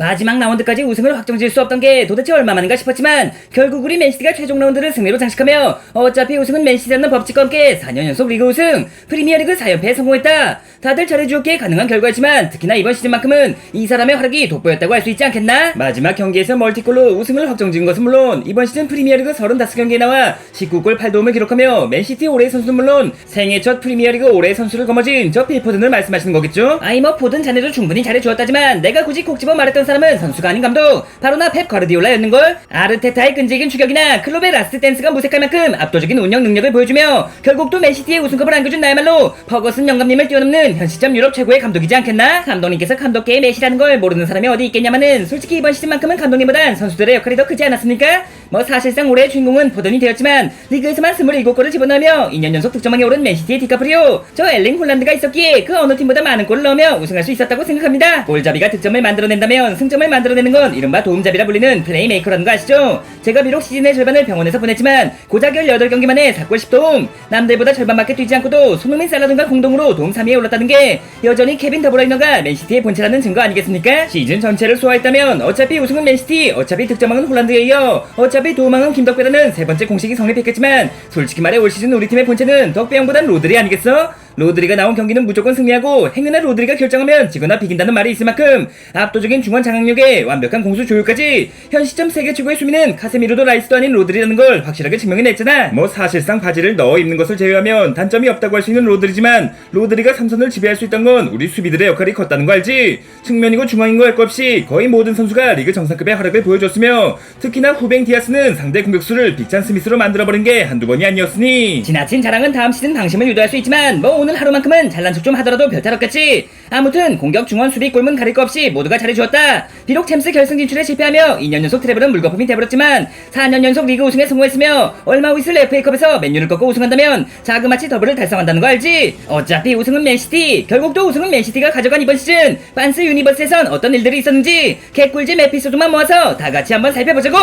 마지막 라운드까지 우승을 확정지을 수 없던 게 도대체 얼마만인가 싶었지만 결국 우리 맨시티가 최종 라운드를 승리로 장식하며 어차피 우승은 맨시티라는 법칙과 함께 4년 연속 리그 우승, 프리미어리그 4연패에 성공했다. 다들 잘해주었기에 가능한 결과였지만 특히나 이번 시즌만큼은 이 사람의 활약이 돋보였다고 할 수 있지 않겠나? 마지막 경기에서 멀티골로 우승을 확정지은 것은 물론 이번 시즌 프리미어리그 35경기에 나와 19골 8도움을 기록하며 맨시티 올해의 선수는 물론 생애 첫 프리미어리그 올해의 선수를 거머쥔 저 필포든을 말씀하시는 거겠죠? 아이 뭐 포든 자네도 충분히 잘해주었다지만 내가 굳이 콕 집어 말했던 사람은 선수가 아닌 감독, 바로 나 펩 가르디올라였는걸. 아르테타의 끈질긴 추격이나 클롭의 라스트 댄스가 무색할 만큼 압도적인 운영 능력을 보여주며 결국 또 맨시티의 우승컵을 안겨준 나야말로 퍼거슨 영감님을 뛰어넘는 현 시점 유럽 최고의 감독이지 않겠나? 감독님께서 감독계의 메시라는 걸 모르는 사람이 어디 있겠냐마는 솔직히 이번 시즌만큼은 감독님보단 선수들의 역할이 더 크지 않았습니까? 뭐 사실상 올해의 주인공은 포든이 되었지만 리그에서만 27골을 집어넣으며 2년 연속 득점왕에 오른 맨시티의 디카프리오, 저 엘링 홀란드가 있었기에 그 어느 팀보다 많은 골을 넣으며 우승할 수 있었다고 생각합니다. 골잡이가 득점을 만들어낸다면 승점을 만들어내는 건 이른바 도움잡이라 불리는 플레이메이커라는 거 아시죠? 제가 비록 시즌의 절반을 병원에서 보냈지만 고작 18경기 만에 4골 10도움, 남들보다 절반밖에 뛰지 않고도 손흥민 살라든가 공동으로 도움 3위에 올랐다는 게 여전히 케빈 더브라이너가 맨시티의 본체라는 증거 아니겠습니까? 시즌 전체를 소화했다면 어차피 우승은 맨시티, 어차피 득점왕은 홀란드에 이어 어차피 도움왕은 김덕배라는 세 번째 공식이 성립했겠지만 솔직히 말해 올 시즌 우리 팀의 본체는 덕배형보단 로드리 아니겠어? 로드리가 나온 경기는 무조건 승리하고 행운의 로드리가 결정하면 지거나 비긴다는 말이 있을 만큼 압도적인 중원 장악력에 완벽한 공수 조율까지 현 시점 세계 최고의 수비는 카세미로도 라이스도 아닌 로드리라는 걸 확실하게 증명해냈잖아. 뭐 사실상 바지를 넣어 입는 것을 제외하면 단점이 없다고 할 수 있는 로드리지만 로드리가 삼선을 지배할 수 있다는 건 우리 수비들의 역할이 컸다는 거 알지? 측면이고 중앙인 거 할 것 없이 거의 모든 선수가 리그 정상급의 활약을 보여줬으며 특히나 후뱅 디아스는 상대 공격수를 빅찬 스미스로 만들어버린 게 한두 번이 아니었으니 지나친 자랑은 다음 시즌 방심을 유도할 수 있지만 뭐 오늘 하루만큼은 잘난 척 좀 하더라도 별탈 없겠지. 아무튼 공격 중원 수비 골문 가릴 거 없이 모두가 잘해주었다. 비록 챔스 결승 진출에 실패하며 2년 연속 트래블은 물거품이 돼버렸지만 4년 연속 리그 우승에 성공했으며 얼마 후 있을 FA컵에서 맨유를 꺾고 우승한다면 자그마치 더블을 달성한다는 거 알지? 어차피 우승은 맨시티, 결국 또 우승은 맨시티가 가져간 이번 시즌 빤스 유니버스에선 어떤 일들이 있었는지 개꿀잼 에피소드만 모아서 다같이 한번 살펴보자고!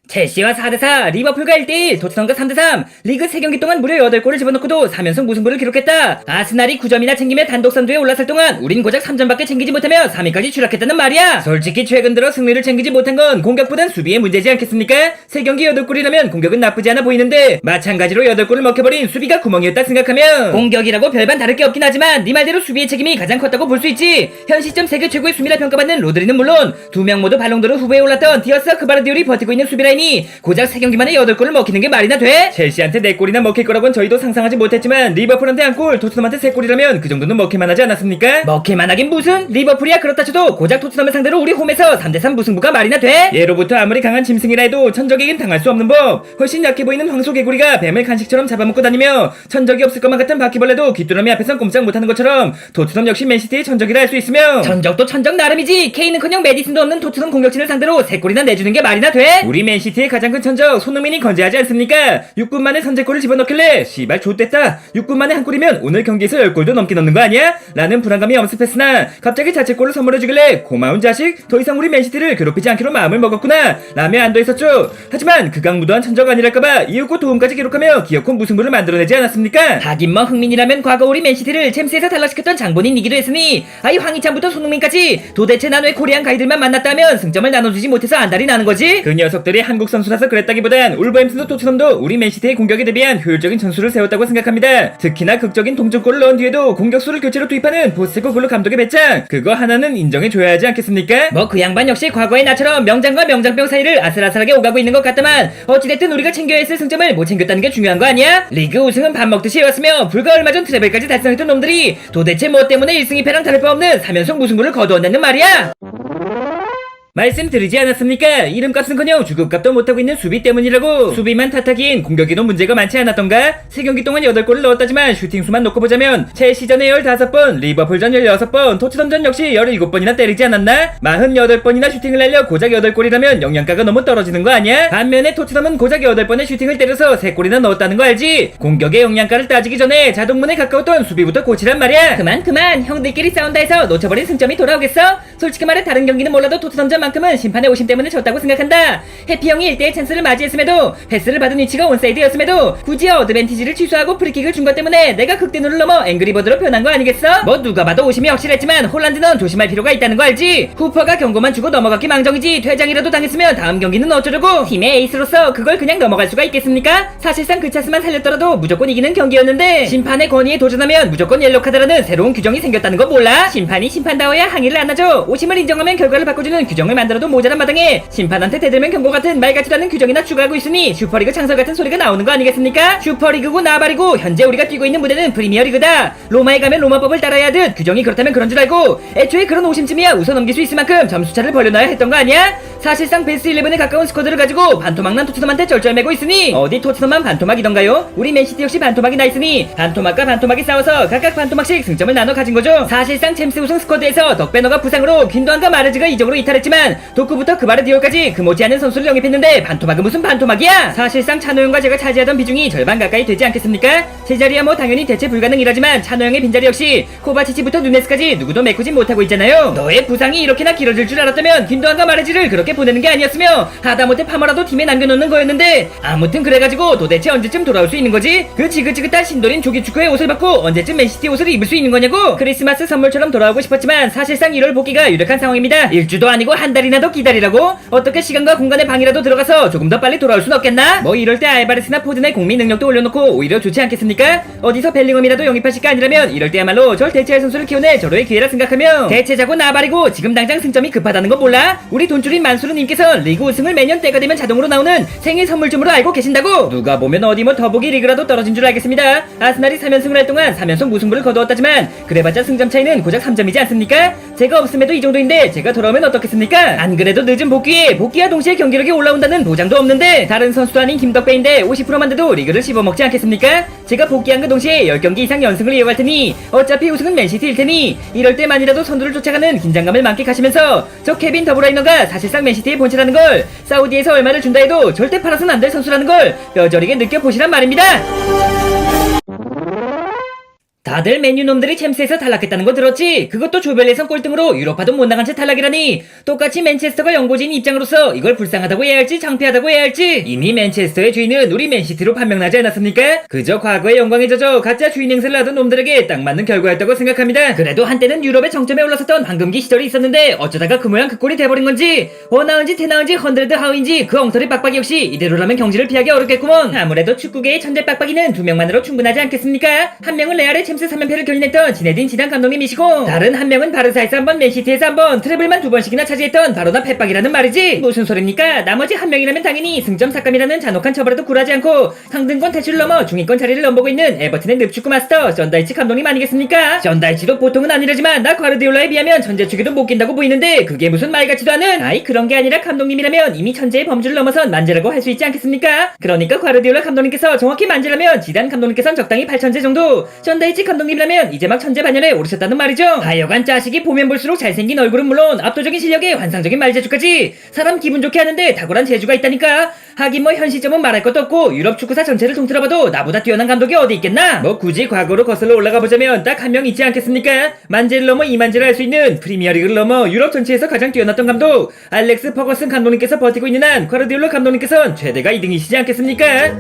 첼시와 4대4, 리버풀과 1대1, 토트넘과 3대3, 리그 3경기 동안 무려 8골을 집어넣고도 3연승 무승부를 기록했다. 아스날이 9점이나 챙기며 단독 선두에 올랐을 동안 우린 고작 3점밖에 챙기지 못하며 3위까지 추락했다는 말이야. 솔직히 최근 들어 승리를 챙기지 못한 건 공격보단 수비의 문제지 않겠습니까? 3경기 8골이라면 공격은 나쁘지 않아 보이는데 마찬가지로 8골을 먹혀버린 수비가 구멍이었다 생각하면 공격이라고 별반 다를 게 없긴 하지만 네 말대로 수비의 책임이 가장 컸다고 볼 수 있지. 현 시점 세계 최고의 수비라 평가받는 로드리는 물론 2명 모두 발롱도르 후보에 올랐던 디어스와 크바르디올이 버티고 있는 수비라인 고작 3경기 만에 8골을 먹히는 게 말이나 돼? 첼시한테 4골이나 먹힐 거라고는 저희도 상상하지 못했지만 리버풀한테 1골, 토트넘한테 3골이라면 그 정도는 먹힐만 하지 않았습니까? 먹힐만 하긴 무슨? 리버풀이야 그렇다 쳐도 고작 토트넘을 상대로 우리 홈에서 3대3 무승부가 말이나 돼? 예로부터 아무리 강한 짐승이라 해도 천적에겐 당할 수 없는 법. 훨씬 약해 보이는 황소개구리가 뱀을 간식처럼 잡아먹고 다니며 천적이 없을 것만 같은 바퀴벌레도 귀뚜라미 앞에선 꼼짝 못하는 것처럼 토트넘 역시 맨시티의 천적이라 할 수 있으며 천적도 천적 나름이지. 케인은커녕 메디슨도 없는 토트넘 공격진을 상대로 3골이나 내주는 게 말이나 돼? 우리 맨시티의 가장 큰 천적 손흥민이 건재하지 않습니까? 6분 만에 선제골을 집어넣길래 씨발 좆됐다. 6분 만에 한 골이면 오늘 경기에서 10골도 넘게 넣는 거 아니야? 라는 불안감이 엄습했으나 갑자기 자책골을 선물해주길래 고마운 자식, 더 이상 우리 맨시티를 괴롭히지 않기로 마음을 먹었구나 라며 안도했었죠. 하지만 극악무도한 천적 아니랄까봐 이윽고 도움까지 기록하며 기어코 무승부를 만들어내지 않았습니까? 하긴 뭐 흥민이라면 과거 우리 맨시티를 챔스에서 탈락시켰던 장본인이기도 했으니 아이 황희찬부터 손흥민까지 도대체 난 왜 코리안 가이들만 만났다면 승점을 나눠주지 못해서 안달이 나는 거지? 그 녀석들이 한국 선수라서 그랬다기보단 울버햄튼도 토트넘도 우리 맨시티의 공격에 대비한 효율적인 전술을 세웠다고 생각합니다. 특히나 극적인 동점골을 넣은 뒤에도 공격수를 교체로 투입하는 보스코 글루 감독의 배짱, 그거 하나는 인정해줘야 하지 않겠습니까? 뭐 그 양반 역시 과거의 나처럼 명장과 명장병 사이를 아슬아슬하게 오가고 있는 것 같다만 어찌됐든 우리가 챙겨야 했을 승점을 못 챙겼다는 게 중요한 거 아니야? 리그 우승은 밥 먹듯이 해왔으며 불과 얼마 전 트래블까지 달성했던 놈들이 도대체 뭐 때문에 1승 2패랑 다를 바 없는 3연속 무승부를 거두었냐는 말이야. 말씀드리지 않았습니까? 이름값은커녕 주급값도 못하고 있는 수비 때문이라고. 수비만 탓하기엔 공격에도 문제가 많지 않았던가? 3경기 동안 8골을 넣었다지만 슈팅수만 놓고 보자면 첼시전에 15번, 리버풀전 16번, 토트넘전 역시 17번이나 때리지 않았나? 48번이나 슈팅을 날려 고작 8골이라면 영양가가 너무 떨어지는 거 아니야? 반면에 토트넘은 고작 8번의 슈팅을 때려서 3골이나 넣었다는 거 알지? 공격의 영양가를 따지기 전에 자동문에 가까웠던 수비부터 고치란 말이야. 그만 형들끼리 싸운다 해서 놓쳐버린 승점이 돌아오겠어? 솔직히 말해 다른 경기는 몰라도 토트넘전 그만큼은 심판의 오심 때문에 졌다고 생각한다. 해피 형이 1대1 찬스를 맞이했음에도 패스를 받은 위치가 원사이드였음에도 굳이 어드밴티지를 취소하고 프리킥을 준 것 때문에 내가 극대노를 넘어 앵그리버드로 변한 거 아니겠어? 뭐 누가 봐도 오심이 확실했지만 홀란드는 조심할 필요가 있다는 거 알지? 후퍼가 경고만 주고 넘어갔기 망정이지 퇴장이라도 당했으면 다음 경기는 어쩌려고? 팀의 에이스로서 그걸 그냥 넘어갈 수가 있겠습니까? 사실상 그 차스만 살렸더라도 무조건 이기는 경기였는데 심판의 권위에 도전하면 무조건 옐로카드라는 새로운 규정이 생겼다는 거 몰라? 심판이 심판다워야 항의를 안 하죠. 오심을 인정하면 결과를 바꿔주는 규정을 만들어도 모자란 마당에 심판한테 대들면 경고 같은 말 같지도 않은 규정이나 추가하고 있으니 슈퍼리그 창설 같은 소리가 나오는 거 아니겠습니까? 슈퍼리그고 나발이고 현재 우리가 뛰고 있는 무대는 프리미어리그다. 로마에 가면 로마법을 따라야 하듯 규정이 그렇다면 그런 줄 알고 애초에 그런 오심쯤이야 웃어 넘길 수 있을 만큼 점수차를 벌려놔야 했던 거 아니야? 사실상 베스트 11에 가까운 스쿼드를 가지고 반토막난 토트넘한테 쩔쩔매고 있으니 어디 토트넘만 반토막이던가요? 우리 맨시티 역시 반토막이 나 있으니 반토막과 반토막이 싸워서 각각 반토막씩 승점을 나눠 가진 거죠. 사실상 챔스 우승 스쿼드에서 덕배너가 부상으로 균도안과 마르즈가 이적으로 이탈했지만 도쿠부터 그바르디올까지 그 못지않은 선수를 영입했는데 반토막은 무슨 반토막이야? 사실상 찬호형과 제가 차지하던 비중이 절반 가까이 되지 않겠습니까? 제자리야 뭐 당연히 대체 불가능이라지만 찬호형의 빈자리 역시 코바치치부터 누네스까지 누구도 메꾸지 못하고 있잖아요. 너의 부상이 이렇게나 길어질 줄 알았다면 균도안과 마르즈를 그렇게 보내는 게 아니었으며 하다못해 파머라도 팀에 남겨놓는 거였는데 아무튼 그래가지고 도대체 언제쯤 돌아올 수 있는 거지? 그 지긋지긋한 신도린 조기축구의 옷을 받고 언제쯤 맨시티 옷을 입을 수 있는 거냐고? 크리스마스 선물처럼 돌아오고 싶었지만 사실상 1월 복귀가 유력한 상황입니다. 일주도 아니고 한 달이나 더 기다리라고? 어떻게 시간과 공간의 방이라도 들어가서 조금 더 빨리 돌아올 순 없겠나? 뭐 이럴 때 알바레스나 포든의 공미 능력도 올려놓고 오히려 좋지 않겠습니까? 어디서 벨링엄이라도 영입하실 거 아니라면 이럴 때야말로 절 대체할 선수를 키워낼 절호의 기회라 생각하며 대체자고 나발이고 지금 당장 승점이 급하다는 거 몰라? 우리 돈줄인 만수르님께서 리그 우승을 매년 때가 되면 자동으로 나오는 생일 선물쯤으로 알고 계신다고? 누가 보면 어디 뭐 더보기 리그라도 떨어진 줄 알겠습니다. 아스날이 3연승을 할 동안 3연속 무승부를 거두었다지만 그래봤자 승점 차이는 고작 3점이지 않습니까? 제가 없음에도 이 정도인데 제가 돌아오면 어떻겠습니까? 안 그래도 늦은 복귀에 복귀와 동시에 경기력이 올라온다는 보장도 없는데 다른 선수도 아닌 김덕배인데 50%만 돼도 리그를 씹어먹지 않겠습니까? 제가 복귀한 그 동시에 10경기 이상 연승을 이어갈 테니 어차피 우승은 맨시티일 테니 이럴 때만이라도 선두를 쫓아가는 긴장감을 만끽하시면서 저 케빈 더브라이너가 사실상 맨시티의 본체라는 걸 사우디에서 얼마를 준다 해도 절대 팔아서는 안 될 선수라는 걸 뼈저리게 느껴보시란 말입니다. 다들 맨유 놈들이 챔스에서 탈락했다는 거 들었지? 그것도 조별 예선 꼴등으로 유로파도 못 나간 채 탈락이라니 똑같이 맨체스터가 연고지인 입장으로서 이걸 불쌍하다고 해야 할지 창피하다고 해야 할지 이미 맨체스터의 주인은 우리 맨시티로 판명나지 않았습니까? 그저 과거의 영광에 젖어 가짜 주인 행세를 하던 놈들에게 딱 맞는 결과였다고 생각합니다. 그래도 한때는 유럽의 정점에 올라섰던 황금기 시절이 있었는데 어쩌다가 그 모양 그 꼴이 돼버린 건지 워나은지 테나은지 헌드레드 하우인지 그 엉터리 빡빡이 역시 이대로라면 경지를 피하기 어렵겠구먼. 아무래도 축구계의 천재 빡빡이는 두 명만으로 충분하지 않겠습니까? 한 명은 레알의 챔스 3연패를 견인했던 지네딘 지단 감독님이시고 다른 한 명은 바르사에서 한 번 맨시티에서 한 번 트래블만 2번씩이나 차지했던 바로나 펫박이라는 말이지. 무슨 소립니까? 나머지 한 명이라면 당연히 승점 삭감이라는 잔혹한 처벌에도 굴하지 않고 상등권 탈출을 넘어 중위권 자리를 넘보고 있는 에버튼의 늪축구 마스터 션다이치 감독님 아니겠습니까? 션다이치도 보통은 아니라지만 나 과르디올라에 비하면 천재축에도 못 낀다고 보이는데 그게 무슨 말 같지도 않은. 아이 그런 게 아니라 감독님이라면 이미 천재의 범주를 넘어선 만재라고 할 수 있지 않겠습니까? 그러니까 과르디올라 감독님께서 정확히 만재라면 지단 감독님께서는 적당히 8천재 정도, 션다이치 감독님이라면 이제 막 천재 반열에 오르셨다는 말이죠. 하여간 자식이 보면 볼수록 잘생긴 얼굴은 물론 압도적인 실력에 환상적인 말재주까지 사람 기분 좋게 하는데 탁월한 재주가 있다니까. 하긴 뭐 현 시점은 말할 것도 없고 유럽 축구사 전체를 통틀어봐도 나보다 뛰어난 감독이 어디 있겠나. 뭐 굳이 과거로 거슬러 올라가 보자면 딱 한 명 있지 않겠습니까? 만재를 넘어 이만재를 할 수 있는 프리미어리그를 넘어 유럽 전체에서 가장 뛰어났던 감독 알렉스 퍼거슨 감독님께서 버티고 있는 한 과르디올라 감독님께서는 최대가 2등이시지 않겠습니까?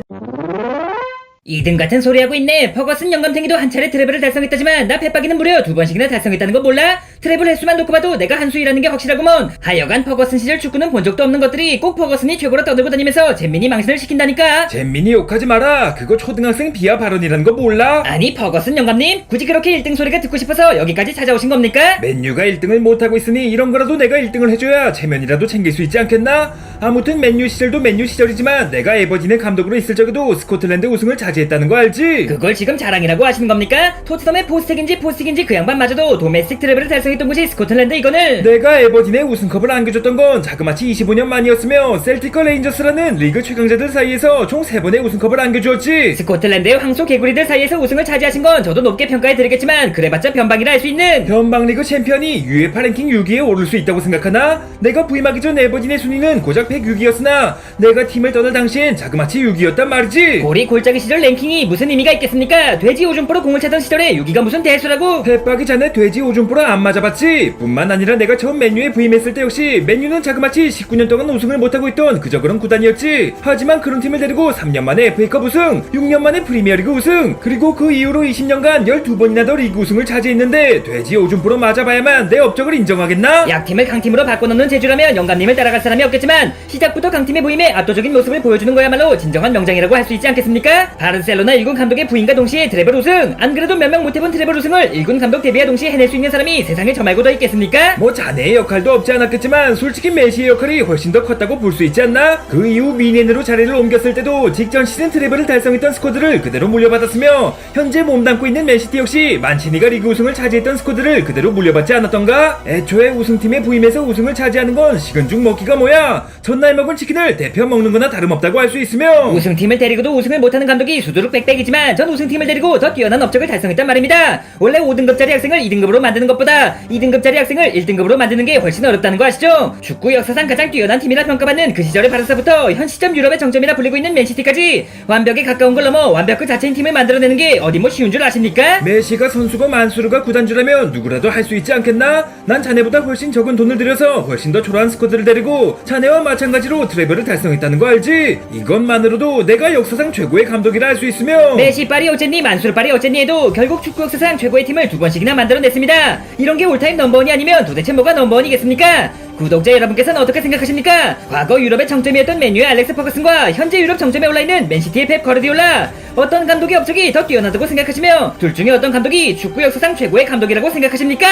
2등 같은 소리 하고 있네. 퍼거슨 영감탱이도 한 차례 트래블을 달성했다지만 나 펫박이는 무려 2번씩이나 달성했다는 거 몰라? 트래블 횟수만 놓고 봐도 내가 한 수이라는 게 확실하구먼. 하여간 퍼거슨 시절 축구는 본 적도 없는 것들이 꼭 퍼거슨이 최고로 떠들고 다니면서 잼민이 망신을 시킨다니까. 잼민이 욕하지 마라. 그거 초등학생 비하 발언이라는 거 몰라? 아니 퍼거슨 영감님 굳이 그렇게 1등 소리가 듣고 싶어서 여기까지 찾아오신 겁니까? 맨유가 1등을 못하고 있으니 이런 거라도 내가 1등을 해줘야 체면이라도 챙길 수 있지 않겠나? 아무튼 맨유 시절도 맨유 시절이지만 내가 에버진의 감독으로 있을 적에도 스코틀랜드 우승을 차지했다는 거 알지? 그걸 지금 자랑이라고 하시는 겁니까? 토트넘의 포스텍인지 그 양반마저도 도메스틱 트래블을 달성했던 곳이 스코틀랜드 이거는. 내가 에버진에 우승컵을 안겨줬던 건 자그마치 25년 만이었으며 셀틱과 레인저스라는 리그 최강자들 사이에서 총 3번의 우승컵을 안겨주었지. 스코틀랜드의 황소 개구리들 사이에서 우승을 차지하신 건 저도 높게 평가해드리겠지만 그래봤자 변방이라 할 수 있는. 변방리그 챔피언이 UEFA 랭킹 6위에 오를 수 있다고 생각하나? 내가 부임하기 전 에버진의 순위는 고작 106위였으나 내가 팀을 떠날 당시엔 자그마치 6위였단 말이지. 고리 골짜기 시절 랭킹이 무슨 의미가 있겠습니까? 돼지 오줌포로 공을 차던 시절에 6위가 무슨 대수라고. 패박이 자네 돼지 오줌보라 안 맞아봤지? 뿐만 아니라 내가 처음 맨유에 부임했을 때 역시 맨유는 자그마치 19년 동안 우승을 못하고 있던 그저 그런 구단이었지. 하지만 그런 팀을 데리고 3년 만에 FA컵 우승, 6년 만에 프리미어리그 우승, 그리고 그 이후로 20년간 12번이나 더 리그 우승을 차지했는데 돼지 오줌보로 맞아봐야만 내 업적을 인정하겠나? 약팀을 강팀으로 바꿔놓는 재주라면 영감님을 따라갈 사람이 없겠지만 시작부터 강팀에 부임해 압도적인 모습을 보여주는 거야말로 진정한 명장이라고 할 수 있지 않겠습니까? 바르셀로나 1군 감독의 부임과 동시에 트래블 우승, 안 그래도 몇 명 못해본 트래블 우승을 1군 감독 데뷔와 동시에 해낼 수 있는 사람이 세상에 저 말고 더 있겠습니까? 뭐 자네의 역할도 없지 않았겠지만 솔직히 메시의 역할이 훨씬 더 컸다고 볼 수 있지 않나? 그 이후 미넨으로 자리를 옮겼을 때도 직전 시즌 트래블을 달성했던 스쿼드를 그대로 물려받았으며 현재 몸담고 있는 맨시티 역시 만치니가 리그 우승을 차지했던 스쿼드를 그대로 물려받지 않았던가? 애초에 우승팀에 부임해서 우승을 차지하는 건 식은 죽 먹기가 뭐야? 전날 먹은 치킨을 대표 먹는 거나 다름없다고 할 수 있으며 우승팀을 데리고도 우승을 못하는 감독이 수두룩 빽빽이지만 전 우승팀을 데리고 더 뛰어난 업적을 달성했단 말입니다. 원래 5등급짜리 학생을 2등급으로 만드는 것보다 2등급짜리 학생을 1등급으로 만드는 게 훨씬 어렵다는 거 아시죠? 축구 역사상 가장 뛰어난 팀이라 평가받는 그 시절의 바르사부터 현 시점 유럽의 정점이라 불리고 있는 맨시티까지 완벽에 가까운 걸 넘어 완벽 그 자체인 팀을 만들어내는 게 어디 뭐 쉬운 줄 아십니까? 메시가 선수고 만수르가 구단주라면 누구라도 할 수 있지 않겠나? 난 자네보다 훨씬 적은 돈을 들여서 훨씬 더 초라한 스쿼드를 데리고 자네와 마찬가지로 트래블을 달성했다는 거 알지? 이것만으로도 내가 역사상 최고의 감독이라 할 수 있으며 메시 빨이 어쨌니 만수르 빨이 어쨌니 해도 결국 축구 역사상 최고의 팀을 2번씩이나 만들어냈습니다. 이런 게 올타임 넘버원이 아니면 도대체 뭐가 넘버원이겠습니까? 구독자 여러분께서는 어떻게 생각하십니까? 과거 유럽의 정점이었던 맨유의 알렉스 퍼거슨과 현재 유럽 정점에 올라있는 맨시티의 펩 거르디올라, 어떤 감독의 업적이 더 뛰어나다고 생각하시며 둘 중에 어떤 감독이 축구 역사상 최고의 감독이라고 생각하십니까?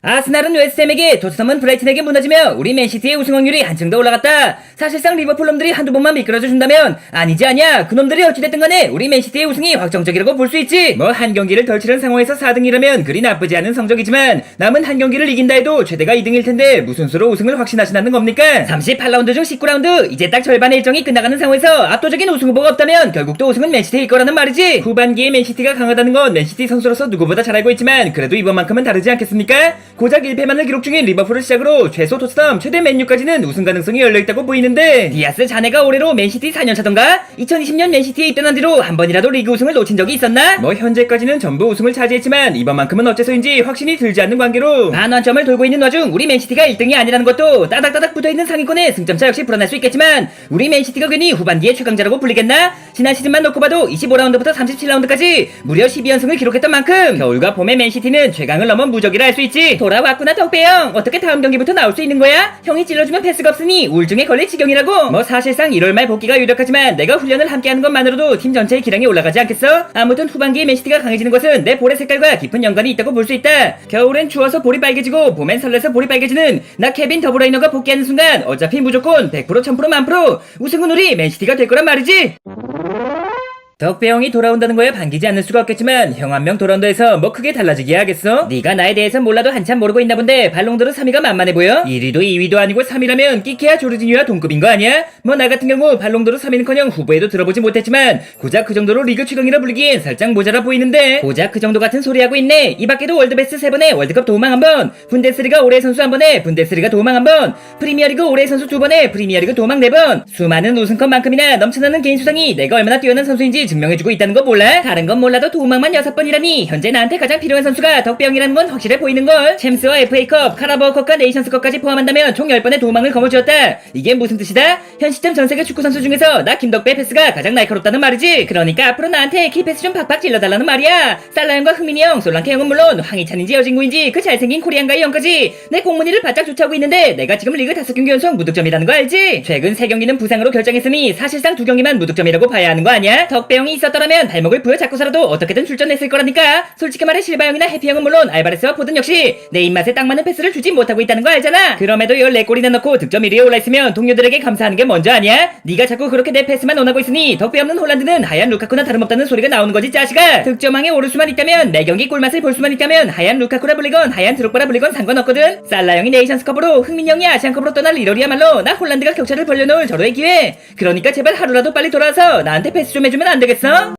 아스날은 웨스트햄에게, 토트넘은 브라이튼에게 무너지며 우리 맨시티의 우승 확률이 한층 더 올라갔다. 사실상 리버풀 놈들이 한두 번만 미끄러져 준다면 아니지 아니야. 그놈들이 어찌됐든 간에 우리 맨시티의 우승이 확정적이라고 볼 수 있지. 뭐 한 경기를 덜 치른 상황에서 4등이라면 그리 나쁘지 않은 성적이지만 남은 한 경기를 이긴다 해도 최대가 2등일 텐데 무슨 수로 우승을 확신하시나는 겁니까? 38라운드 중 19라운드, 이제 딱 절반의 일정이 끝나가는 상황에서 압도적인 우승 후보가 없다면 결국 또 우승은 맨시티일 거라는 말이지. 후반기에 맨시티가 강하다는 건 맨시티 선수로서 누구보다 잘 알고 있지만 그래도 이번만큼은 다르지 않겠습니까? 고작 1패만을 기록 중인 리버풀을 시작으로 최소 토트넘, 최대 맨유까지는 우승 가능성이 열려있다고 보이는데 디아스 자네가 올해로 맨시티 4년차던가? 2020년 맨시티에 입단한 뒤로 한 번이라도 리그 우승을 놓친 적이 있었나? 뭐 현재까지는 전부 우승을 차지했지만 이번만큼은 어째서인지 확신이 들지 않는 관계로 반환점을 돌고 있는 와중 우리 맨시티가 1등이 아니라는 것도 따닥따닥 붙어있는 상위권의 승점차 역시 불어날 수 있겠지만 우리 맨시티가 괜히 후반기에 최강자라고 불리겠나? 지난 시즌만 놓고 봐도 25라운드부터 37라운드까지 무려 12연승을 기록했던 만큼 겨울과 봄의 맨시티는 최강을 넘은 무적이라 할 수 있지. 돌아왔구나 덕배형. 어떻게 다음 경기부터 나올 수 있는 거야? 형이 찔러주면 패스가 없으니 우울증에 걸릴 지경이라고. 뭐 사실상 1월 말 복귀가 유력하지만 내가 훈련을 함께하는 것만으로도 팀 전체의 기량이 올라가지 않겠어? 아무튼 후반기에 맨시티가 강해지는 것은 내 볼의 색깔과 깊은 연관이 있다고 볼 수 있다. 겨울엔 추워서 볼이 빨개지고 봄엔 설레서 볼이 빨개지는 나 케빈 더브라이너가 복귀하는 순간 어차피 무조건 100% 1000% 만프로 우승은 우리 맨시티가 될 거란 말이지. 덕배형이 돌아온다는 거에 반기지 않을 수가 없겠지만 형 한 명 돌아온다 해서 뭐 크게 달라지게 하겠어? 네가 나에 대해서 몰라도 한참 모르고 있나 본데 발롱도르 3위가 만만해 보여? 1위도 2위도 아니고 3위라면 끼케야 조르지니와 동급인 거 아니야? 뭐 나 같은 경우 발롱도르 3위는커녕 후보에도 들어보지 못했지만 고작 그 정도로 리그 최강이라 불리기엔 살짝 모자라 보이는데 고작 그 정도 같은 소리 하고 있네. 이 밖에도 월드베스트 3번에 월드컵 도움왕 1번, 분데스리가 올해의 선수 1번에 분데스리가 도움왕 1번, 프리미어리그 올해의 선수 2번에 프리미어리그 도움왕 4번, 수많은 우승컵만큼이나 넘쳐나는 개인 수상이 내가 얼마나 뛰어난 선수인지 증명해주고 있다는 거 몰라? 다른 건 몰라도 도움왕만 6번이라니 현재 나한테 가장 필요한 선수가 덕배형이라는 건 확실해 보이는걸. 챔스와 FA컵, 카라바오컵과 네이션스컵까지 포함한다면 총 10번의 도움왕을 거머쥐었다. 이게 무슨 뜻이다? 현 시점 전세계 축구 선수 중에서 나 김덕배 패스가 가장 날카롭다는 말이지. 그러니까 앞으로 나한테 키 패스 좀 팍팍 찔러달라는 말이야. 살라 형과 흥민이 형, 솔랑케 형은 물론 황희찬인지 여진구인지 그 잘생긴 코리안가이 형까지 내 공문이를 바짝 쫓아오고 있는데 내가 지금 리그 5경기 연속 무득점이라는 거 알지? 최근 3경기는 부상으로 결정했으니 사실상 2경기만 무득점이라고 봐야 하는 거 아니야? 덕배형이 있었더라면 발목을 부여잡고서라도 어떻게든 출전했을 거라니까. 솔직히 말해 실바 형이나 해피 형은 물론 알바레스와 포든 역시 내 입맛에 딱 맞는 패스를 주지 못하고 있다는 거 알잖아. 그럼에도 14골이나 넣고 득점 1위에 올라있으면 동료들에게 감사하는 게 먼저 아니야? 네가 자꾸 그렇게 내 패스만 원하고 있으니 덕배 없는 홀란드는 하얀 루카쿠나 다름없다는 소리가 나오는 거지 자식아. 득점왕에 오를 수만 있다면 내 경기 꿀맛을 볼 수만 있다면 하얀 루카쿠라 불리건 하얀 드록바라 불리건 상관없거든. 살라 형이 네이션스컵으로 흥민 형이 아시안컵으로 떠날 1월이야말로 나 홀란드가 격차를 벌려놓을 절호의 기회. 그러니까 제발 하루라도 빨리 돌아와서 나한테 패스 좀 해주면 안 되겠어?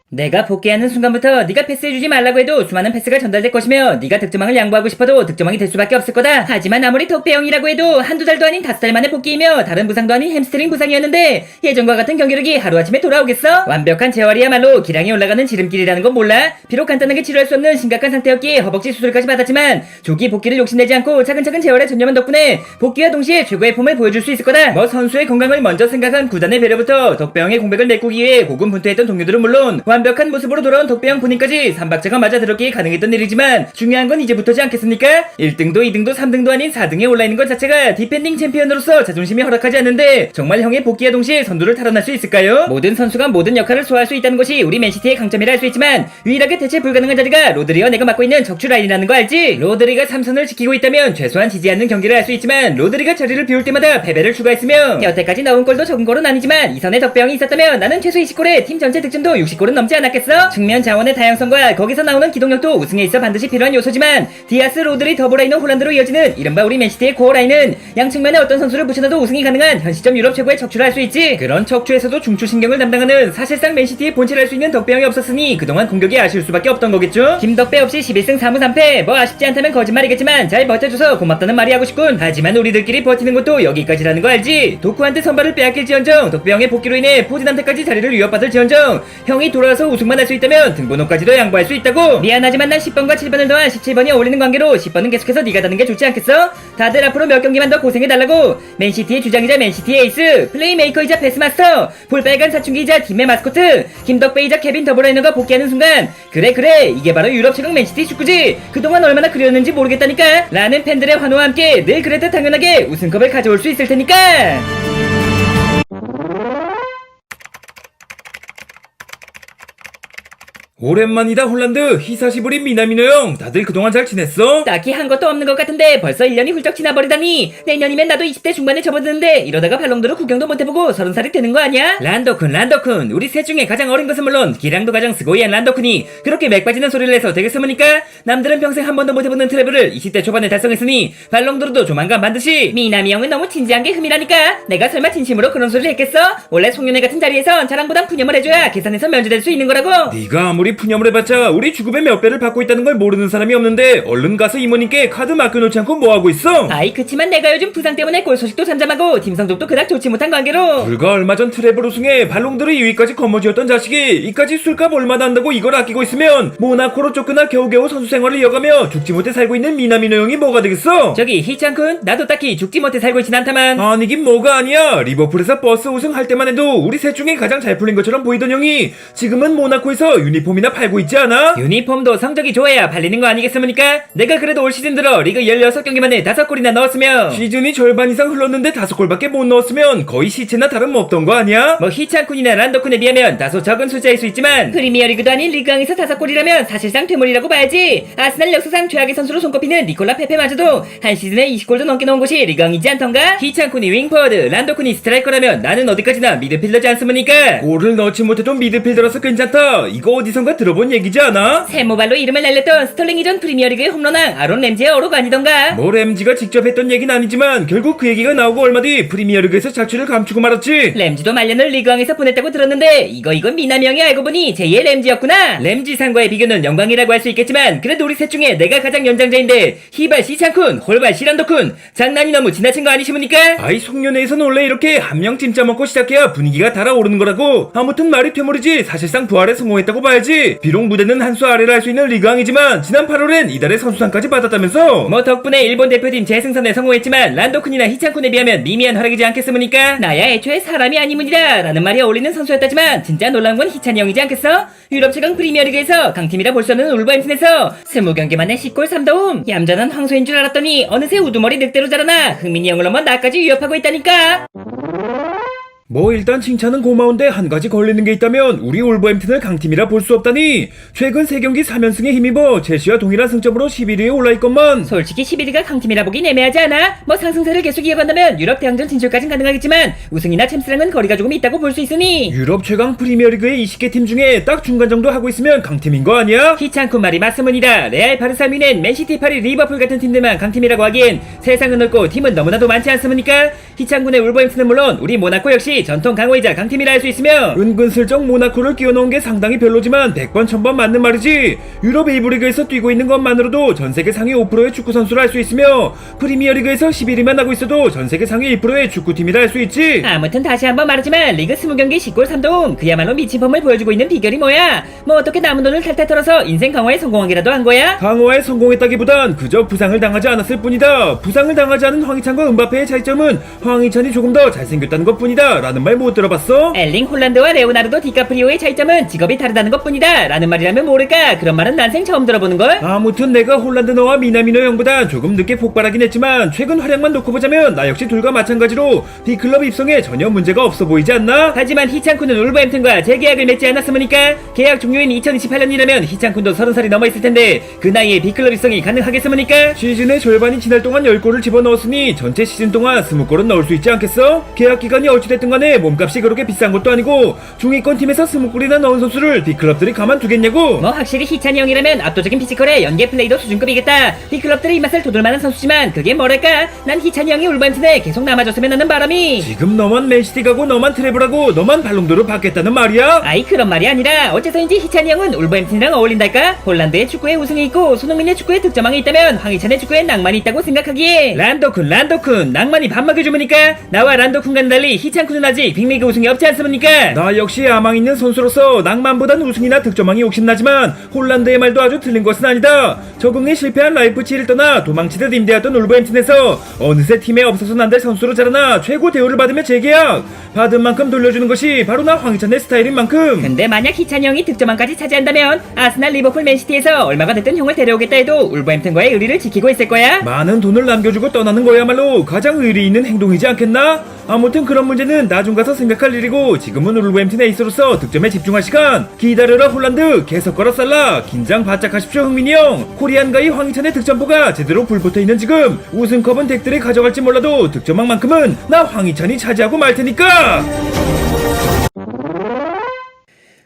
내가 복귀하는 순간부터 네가 패스해주지 말라고 해도 수많은 패스가 전달될 것이며 네가 득점왕을 양보하고 싶어도 득점왕이 될 수밖에 없을 거다. 하지만 아무리 덕배영이라고 해도 한두 달도 아닌 5달 만에 복귀이며 다른 부상도 아닌 햄스트링 부상이었는데 예전과 같은 경기력이 하루아침에 돌아오겠어? 완벽한 재활이야말로 기량이 올라가는 지름길이라는 건 몰라? 비록 간단하게 치료할 수 없는 심각한 상태였기에 허벅지 수술까지 받았지만 조기 복귀를 욕심내지 않고 차근차근 재활에 전념한 덕분에 복귀와 동시에 최고의 폼을 보여줄 수 있을 거다. 뭐 선수의 건강을 먼저 생각한 구단의 배려부터 덕배영의 공백을 메꾸기 위해 고군분투했던 동료들은 물론 완벽한 모습으로 돌아온 덕배영 본인까지 3박자가 맞아 들었기에 가능했던 일이지만 중요한 건 이제부터지 않겠습니까? 1등도 2등도 3등도 아닌 4등에 올라있는 것 자체가 디펜딩 챔피언으로서 자존심이 허락하지 않는데 정말 형의 복귀와 동시에 선두를 탈환할 수 있을까요? 모든 선수가 모든 역할을 소화할 수 있다는 것이 우리 맨시티의 강점이라 할 수 있지만 유일하게 대체 불가능한 자리가 로드리와 내가 맡고 있는 적주 라인이라는 거 알지? 로드리가 3선을 지키고 있다면 최소한 지지 않는 경기를 할 수 있지만 로드리가 자리를 비울 때마다 패배를 추가했으며 여태까지 넣은 골도 적은 골은 아니지만 이선에 덕배영이 있었다면 나는 최소 20골에 팀 전체 득점도 60골은 넘지 않았겠어? 측면 자원의 다양성과 거기서 나오는 기동력도 우승에 있어 반드시 필요한 요소지만 디아스, 로드리, 더블라인은 홀란드로 이어지는 이른바 우리 맨시티의 코어 라인은 양측면에 어떤 선수를 붙여놔도 우승이 가능한 현 시점 유럽 최고의 척추를 할 수 있지. 그런 척추에서도 중추신경을 담당하는 사실상 맨시티의 본체를 할 수 있는 덕배영이 없었으니 그동안 공격이 아쉬울 수밖에 없던 거겠죠. 김덕배 없이 11승 4무 3패 뭐 아쉽지 않다면 거짓말이겠지만 잘 버텨줘서 고맙다는 말이 하고 싶군. 하지만 우리들끼리 버티는 것도 여기까지라는 거 알지? 도쿠한테 선발을 빼앗길지언정 덕배영의 복귀로 인해 포진한테까지 자리를 위협받을지언정 형이 돌아와서 우승만 할 수 있다면 등번호까지도 양보할 수 있다고. 미안하지만 난 10번과 7번을 더한 17번이 어울리는 관계로 10번은 계속해서 네가 다는 게 좋지 않겠어? 다들 앞으로 몇 경기만 더 고생해달라고. 맨시티의 주장이자 맨시티의 에이스, 플레이메이커이자 패스마스터, 볼빨간 사춘기이자 팀의 마스코트 김덕배이자 케빈 더블라이너가 복귀하는 순간 그래 이게 바로 유럽 최강 맨시티 축구지. 그동안 얼마나 그렸는지 모르겠다니까 라는 팬들의 환호와 함께 늘 그랬듯 당연하게 우승컵을 가져올 수 있을 테니까. 오랜만이다 홀란드. 히사시부리 미나미노 형, 다들 그동안 잘 지냈어? 딱히 한 것도 없는 것 같은데 벌써 1년이 훌쩍 지나버리다니. 내년이면 나도 20대 중반에 접어드는데 이러다가 발롱도르 구경도 못해보고 30살이 되는 거 아니야? 란더쿤 우리 셋 중에 가장 어린 것은 물론 기량도 가장 스고이한 란더쿤이 그렇게 맥 빠지는 소리를 해서 되겠습니까? 남들은 평생 한 번도 못해보는 트래블을 20대 초반에 달성했으니 발롱도르도 조만간 반드시. 미나미 형은 너무 진지한 게 흠이라니까. 내가 설마 진심으로 그런 소리를 했겠어? 원래 송년회 같은 자리에선 자랑보단 푸념을 해줘야 계산에서 면제될 수 있는 거라고. 네가 아무리 푸념을 해봤자 우리 주급의 몇 배를 받고 있다는 걸 모르는 사람이 없는데 얼른 가서 이모님께 카드 맡겨놓지 않고 뭐하고 있어? 아이 그치만 내가 요즘 부상 때문에 골 소식도 잠잠하고 팀 성적도 그닥 좋지 못한 관계로 불과 얼마 전 트래블 우승에 발롱도르 2위까지 거머쥐었던 자식이 이까지 술값 얼마나 한다고 이걸 아끼고 있으면 모나코로 쫓겨나 겨우겨우 선수 생활을 이어가며 죽지 못해 살고 있는 미나미노 형이 뭐가 되겠어? 저기 희창쿤 나도 딱히 죽지 못해 살고 있진 않다만. 아니긴 뭐가 아니야. 리버풀에서 버스 우승할 때만 해도 우리 셋 중에 가장 잘 풀린 것처럼 보이던 형이 지금은 모나코에서 유니폼이나 팔고 있지 않아? 유니폼도 성적이 좋아야 팔리는 거 아니겠습니까? 내가 그래도 올 시즌 들어 리그 16경기 만에 5골이나 넣었으며 시즌이 절반 이상 흘렀는데 5골밖에 못 넣었으면 거의 시체나 다름없던 거 아니야? 뭐 희창쿤이나 란더쿤에 비하면 다소 적은 숫자일 수 있지만 프리미어리그도 아닌 리그왕에서 5골이라면 사실상 퇴물이라고 봐야지. 아스날 역사상 최악의 선수로 손꼽히는 니콜라 페페마저도 한 시즌에 20골도 넘게 넣은 곳이 리그왕이지 않던가? 희창쿤이 윙포워드, 란더쿤이 스트라이커라면 나는 어디까지나 미드필더지 않습니까? 골을 넣지 못해도 미드필더라서 괜찮다. 이거 어디선가 들어본 얘기지 않아? 세모발로 이름을 날렸던 스털링 이전 프리미어리그의 홈런왕 아론 램지의 어로가 아니던가? 뭐 램지가 직접 했던 얘기는 아니지만 결국 그 얘기가 나오고 얼마 뒤 프리미어리그에서 자취를 감추고 말았지. 램지도 말년을 리그왕에서 보냈다고 들었는데 이건 미남이 형이 알고 보니 제2의 램지였구나. 램지상과의 비교는 영광이라고 할 수 있겠지만 그래도 우리 셋 중에 내가 가장 연장자인데 히발 시창쿤, 홀발 시란도쿤 장난이 너무 지나친 거 아니십니까? 아이 송년회에서는 원래 이렇게 한 명 찜짜 먹고 시작해야 분위기가 달아오르는 거라고. 아무튼 말이 퇴물이지 사실상 부활에 성공했다고 봐야지. 비록 무대는 한 수 아래를 할 수 있는 리그왕이지만 지난 8월엔 이달의 선수상까지 받았다면서. 뭐 덕분에 일본 대표팀 재승선에 성공했지만 란도쿤이나 희창쿤에 비하면 미미한 활약이지 않겠습니까? 나야 애초에 사람이 아니문이다 라는 말이 어울리는 선수였다지만 진짜 놀라운 건 희찬이 형이지 않겠어? 유럽 최강 프리미어리그에서 강팀이라 볼 수 없는 울버햄튼에서 20경기 만에 10골 3도움. 얌전한 황소인 줄 알았더니 어느새 우두머리 늑대로 자라나 흥민이 형을 넘어 나까지 위협하고 있다니까. 뭐 일단 칭찬은 고마운데 한 가지 걸리는 게 있다면 우리 올버햄튼을 강팀이라 볼 수 없다니. 최근 3경기 3연승에 힘입어 첼시와 동일한 승점으로 11위에 올라있건만. 솔직히 11위가 강팀이라 보긴 애매하지 않아? 뭐 상승세를 계속 이어간다면 유럽 대항전 진출까진 가능하겠지만 우승이나 챔스랑은 거리가 조금 있다고 볼 수 있으니 유럽 최강 프리미어리그의 20개 팀 중에 딱 중간 정도 하고 있으면 강팀인 거 아니야? 희창쿤 말이 맞습니다. 레알, 바르사, 뮌헨, 맨시티, 파리, 리버풀 같은 팀들만 강팀이라고 하기엔 세상은 넓고 팀은 너무나도 많지 않습니까? 희창군의 울버햄튼은 물론 우리 모나코 역시 전통 강호이자 강팀이라 할 수 있으며 은근슬쩍 모나코를 끼워넣은 게 상당히 별로지만 100번 1000번 맞는 말이지. 유럽 A부리그에서 뛰고 있는 것만으로도 전세계 상위 5%의 축구선수를 할 수 있으며 프리미어리그에서 11위만 하고 있어도 전세계 상위 1%의 축구팀이라 할 수 있지. 아무튼 다시 한번 말하지만 리그 20경기 10골 3도움 그야말로 미친 폼을 보여주고 있는 비결이 뭐야? 뭐 어떻게 남은 돈을 탈탈 털어서 인생 강화에 성공하기라도 한 거야? 강호에 성공했다기보단 그저 부상을 당하지 않았을 뿐이다. 부상을 당하지 않은 황희찬과 은바페의 차이점은 황희찬이 조금 더 잘생겼다는 것뿐이다 라는 말 못 들어봤어? 엘링 홀란드와 레오나르도 디카프리오의 차이점은 직업이 다르다는 것뿐이다 라는 말이라면 모를까? 그런 말은 난생 처음 들어보는걸? 아무튼 내가 홀란드 너와 미나미노 형보다 조금 늦게 폭발하긴 했지만 최근 활약만 놓고 보자면 나 역시 둘과 마찬가지로 B클럽 입성에 전혀 문제가 없어 보이지 않나? 하지만 희창쿤은 울버햄튼과 재계약을 맺지 않았습니까? 계약 종료인 2028년이라면 희창쿤도 30살이 넘어 있을 텐데 그 나이에 B클럽 입성이 가능하겠습니까? 시즌의 절반이 지날 동안 10골을 집어넣었으니 전체 시즌 동안 20골은 넣을 수 있지 않겠어? 계약 기간이 어찌됐든 간에 몸값이 그렇게 비싼 것도 아니고 중위권 팀에서 20골이나 넣은 선수를 B클럽들이 가만두겠냐고? 뭐 확실히 희찬이 형이라면 압도적인 피지컬에 연계 플레이도 수준급이겠다. B클럽들의 입맛을 돋을만한 선수지만 그게 뭐랄까? 난 희찬이 형이 울버햄튼에 계속 남아줬으면 하는 바람이. 지금 너만 맨시티 가고 너만 트래블하고 너만 발롱도르 받겠다는 말이야? 아이 그런 말이 아니라 어째서인지 희찬이 형은 울버햄튼이랑 어울린달까? 홀란드의 축구에 우승이 있고 손흥민의 축구에 득점왕이 있다면 황희찬의 축구에 낭만이 있다고 생각하기에 란도쿤 낭만이 밥 먹여주니까 나와 란도쿤과는 달리 희찬쿤은 아직 빅리그 우승이 없지 않습니까? 나 역시 야망 있는 선수로서 낭만보단 우승이나 득점왕이 욕심나지만 홀란드의 말도 아주 틀린 것은 아니다. 적응에 실패한 라이프치히를 떠나 도망치듯 임대했던 울버햄튼에서 어느새 팀에 없어서는 안 될 선수로 자라나 최고 대우를 받으며 재계약. 받은 만큼 돌려주는 것이 바로 나 황희찬의 스타일인 만큼. 근데 만약 희찬이 형이 득점왕까지 차지한다면 아스날, 리버풀, 맨시티에서 얼마가 됐든 형을 데려오겠다 해도 울버햄튼과의 의리를 지키고 있을 거야? 많은 돈을 남겨주고 떠나는 거야말로 가장 의리 있는 행동이지 않겠나? 아무튼 그런 문제는 나중 가서 생각할 일이고 지금은 울버햄튼 에이스로서 득점에 집중할 시간. 기다려라 홀란드, 계속 걸어 살라. 긴장 바짝 하십시오 흥민이 형. 코리안가의 황희찬의 득점포가 제대로 불붙어 있는 지금 우승컵은 덱들이 가져갈지 몰라도 득점왕만큼은 나 황희찬이 차지하고 말 테니까.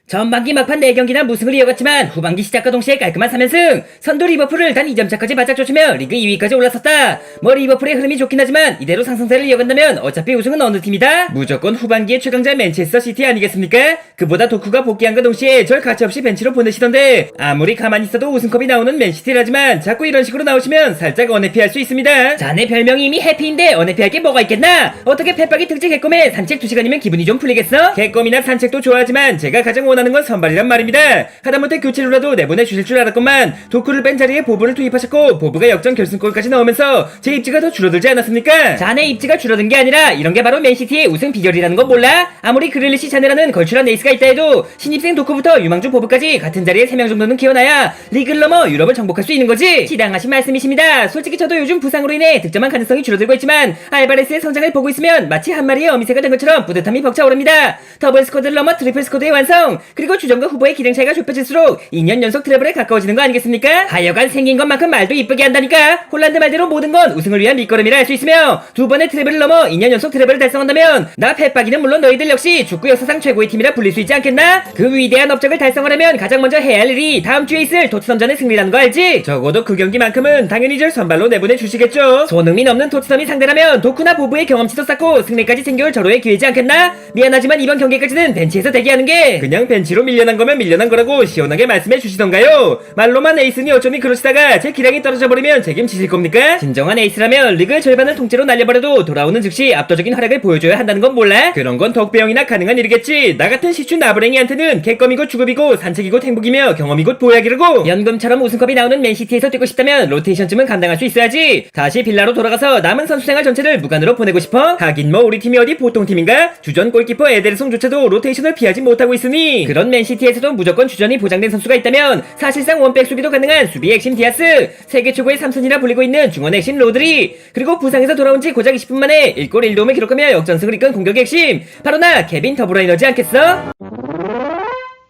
전반기 막판 4경기나 무승을 이어갔지만 후반기 시작과 동시에 깔끔한 3연승. 선두 리버풀을 단 2점 차까지 바짝 쫓으며 리그 2위까지 올라섰다. 뭐 리버풀의 흐름이 좋긴 하지만 이대로 상승세를 이어간다면 어차피 우승은 어느 팀이다? 무조건 후반기의 최강자 맨체스터 시티 아니겠습니까? 그보다 도쿠가 복귀한과 동시에 절 가차없이 벤치로 보내시던데 아무리 가만히 있어도 우승컵이 나오는 맨시티라지만 자꾸 이런 식으로 나오시면 살짝 언해피할 수 있습니다. 자네 별명이 이미 해피인데 언해피할 게 뭐가 있겠나? 어떻게 펫박이 특제 개껌에 산책 2시간이면 기분이 좀 풀리겠어? 개껌이나 산책도 좋아하지만 제가 가장 원하는 건 선발이란 말입니다. 하다못해 교체로라도 내보내 주실 줄 알았건만 도쿠를 뺀 자리에 보브를 투입하셨고 보브가 역전 결승골까지 넣으면서 제 입지가 더 줄어들지 않았습니까? 자네 입지가 줄어든 게 아니라 이런 게 바로 맨시티의 우승 비결이라는 거 몰라? 아무리 그릴리시 자네라는 걸출한 에이스가 있다 해도 신입생 도쿠부터 유망주 보브까지 같은 자리에 3명 정도는 키워놔야 리그를 넘어 유럽을 정복할 수 있는 거지. 지당하신 말씀이십니다. 솔직히 저도 요즘 부상으로 인해 득점한 가능성이 줄어들고 있지만 알바레스의 성장을 보고 있으면 마치 한 마리의 어미새가 된 것처럼 뿌듯함이 벅차오릅니다. 더블 스쿼드를 넘어 트리플 스쿼드의 완성. 그리고 주전과 후보의 기량 차이가 좁혀질수록 2년 연속 트래블에 가까워지는 거 아니겠습니까? 하여간 생긴 것만큼 말도 이쁘게 한다니까. 홀란드 말대로 모든 건 우승을 위한 밑거름이라 할 수 있으며 두 번의 트래블을 넘어 2년 연속 트래블을 달성한다면 나 펫박이는 물론 너희들 역시 축구 역사상 최고의 팀이라 불릴 수 있지 않겠나? 그 위대한 업적을 달성하려면 가장 먼저 해야 할 일이 다음 주에 있을 토트넘전의 승리라는 거 알지? 적어도 그 경기만큼은 당연히 절 선발로 내보내 주시겠죠. 손흥민 없는 토트넘이 상대라면 도쿠나 보브의 경험치도 쌓고 승리까지 챙겨올 절호의 기회지 않겠나? 미안하지만 이번 경기까지는 벤치에서 대기하는 게 그냥 벤치로 밀려난 거면 밀려난 거라고 시원하게 말씀해 주시던가요? 말로만 에이스니 어쩌니 그러시다가 제 기량이 떨어져 버리면 책임지실 겁니까? 진정한 에이스라면 리그의 절반을 통째로 날려버려도 돌아오는 즉시 압도적인 활약을 보여줘야 한다는 건 몰라? 그런 건 덕배형이나 가능한 일이겠지. 나 같은 시춘 나부랭이한테는 개껌이고 주급이고 산책이고 행복이며 경험이 곧 보약이라고. 연금처럼 우승컵이 나오는 맨시티에서 뛰고 싶다면 로테이션쯤은 감당할 수 있어야지. 다시 빌라로 돌아가서 남은 선수 생활 전체를 무관으로 보내고 싶어? 하긴 뭐 우리 팀이 어디 보통 팀인가? 주전 골키퍼 에데르송조차도 로테이션을 피하지 못하고 있으니 그런 맨시티에서도 무조건 주전이 보장된 선수가 있다면 사실상 원백 수비도 가능한 수비 핵심 디아스, 세계 최고의 3선이라 불리고 있는 중원 핵심 로드리, 그리고 부상에서 돌아온 지 고작 20분 만에 1골 1도움을 기록하며 역전승을 이끈 공격 핵심 바로 나 케빈 더브라이너지 않겠어?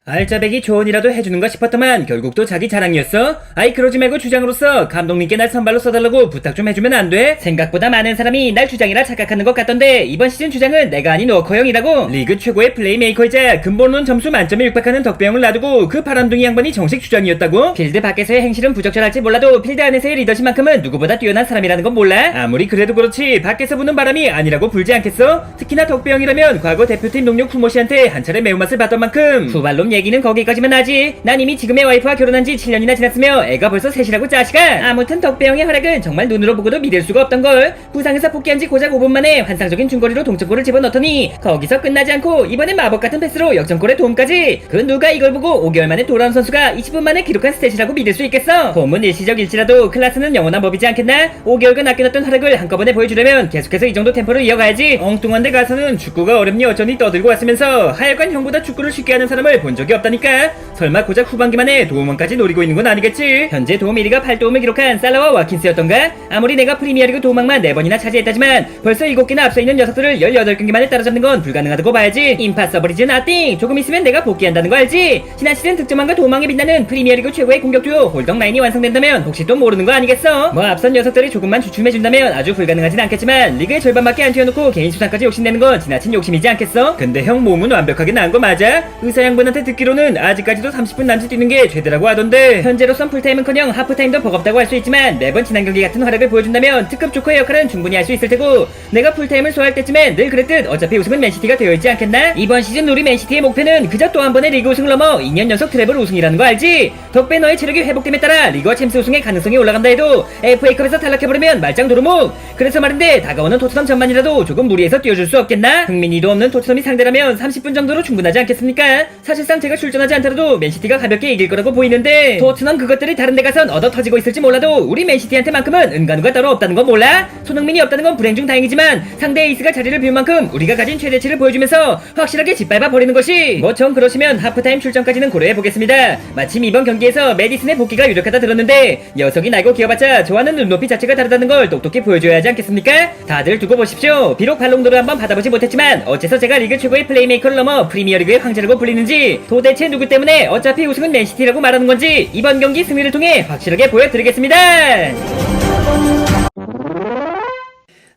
알짜배기 조언이라도 해주는가 싶었더만 결국 또 자기 자랑이었어? 아이 그러지 말고 주장으로서 감독님께 날 선발로 써달라고 부탁 좀 해주면 안 돼? 생각보다 많은 사람이 날 주장이라 착각하는 것 같던데 이번 시즌 주장은 내가 아닌 워커 형이라고. 리그 최고의 플레이메이커이자 근본론 점수 만점에 육박하는 덕배형을 놔두고 그 바람둥이 양반이 정식 주장이었다고? 필드 밖에서의 행실은 부적절할지 몰라도 필드 안에서의 리더십만큼은 누구보다 뛰어난 사람이라는 건 몰라? 아무리 그래도 그렇지 밖에서 부는 바람이 아니라고 불지 않겠어? 특히나 덕배형이라면 과거 대표팀 동료 쿠모씨한테 한 차례 매운맛을 봤던 만큼 후발놈 얘기는 거기까지만 하지. 난 이미 지금의 와이프와 결혼한 지 7년이나 지났으며 애가 벌써 셋이라고 자식아. 아무튼 덕배형의 활약은 정말 눈으로 보고도 믿을 수가 없던걸. 부상에서 복귀한 지 고작 5분 만에 환상적인 중거리로 동점골을 집어넣더니 거기서 끝나지 않고 이번엔 마법같은 패스로 역전골에 도움까지. 그 누가 이걸 보고 5개월 만에 돌아온 선수가 20분 만에 기록한 스탯이라고 믿을 수 있겠어? 홈은 일시적일지라도 클래스는 영원한 법이지 않겠나? 5개월간 아껴놨던 활약을 한꺼번에 보여주려면 계속해서 이 정도 템포를 이어가야지. 엉뚱한 데 가서는 축구가 어렵니 어쩌니 떠들고 왔으면서 하여간 형보다 축구를 쉽게 하는 사람을 본 적이 없다니까. 설마 고작 후반기만에 도움원까지 노리고 있는 건 아니겠지? 현재 도움 1위가 8도움을 기록한 살라와 와킨스였던가? 아무리 내가 프리미어리그 도움왕만 4번이나 차지했다지만 벌써 7개나 앞서 있는 녀석들을 18경기만에 따라잡는 건 불가능하다고 봐야지. 임파서블이즈 나띵. 조금 있으면 내가 복귀한다는 거 알지? 지난 시즌 득점왕과 도움왕에 빛나는 프리미어리그 최고의 공격 듀오 홀덕 라인이 완성된다면 혹시 또 모르는 거 아니겠어? 뭐 앞선 녀석들이 조금만 주춤해준다면 아주 불가능하진 않겠지만 리그의 절반밖에 안 튀어놓고 개인 수상까지 욕심내는 건 지나친 욕심이지 않겠어? 근데 형 몸은 완벽하게 나은 거 맞아? 의사 양반한테 듣기로는 아직까지도 30분 남짓 뛰는 게 죄다라고 하던데 현재로선 풀타임은커녕 하프타임도 버겁다고 할 수 있지만 매번 지난 경기 같은 활약을 보여준다면 특급 조커의 역할은 충분히 할 수 있을 테고 내가 풀타임을 소화할 때쯤엔 늘 그랬듯 어차피 우승은 맨시티가 되어있지 않겠나? 이번 시즌 우리 맨시티의 목표는 그저 또 한 번의 리그 우승을 넘어 2년 연속 트래블 우승이라는 거 알지? 덕배 너의 체력이 회복됨에 따라 리그와 챔스 우승의 가능성이 올라간다 해도 FA컵에서 탈락해버리면 말짱 도루묵. 그래서 말인데 다가오는 토트넘 전만이라도 조금 무리해서 뛰어줄 수 없겠나? 흥민이도 없는 토트넘이 상대라면 30분 정도로 충분하지 않겠습니까? 사실상 제가 출전하지 않더라도 맨시티가 가볍게 이길 거라고 보이는데 토트넘 그것들이 다른 데 가선 얻어 터지고 있을지 몰라도 우리 맨시티한테만큼은 은간우가 따로 없다는 건 몰라? 손흥민이 없다는 건 불행 중 다행이지만 상대 에이스가 자리를 비운 만큼 우리가 가진 최대치를 보여주면서 확실하게 짓밟아 버리는 것이 뭐 정 그러시면 하프타임 출전까지는 고려해보겠습니다. 마침 이번 경기에서 메디슨의 복귀가 유력하다 들었는데 녀석이 날고 기어봤자 좋아하는 눈높이 자체가 다르다는 걸 똑똑히 보여줘야 하지 않겠습니까? 다들 두고 보십시오. 비록 발롱도르 한번 받아보지 못했지만 어째서 제가 리그 최고의 플레이메이커를 넘어 프리미어리그의 황제라고 불리는지 도대체 누구 때문에 어차피 우승은 맨시티라고 말하는 건지 이번 경기 승리를 통해 확실하게 보여드리겠습니다.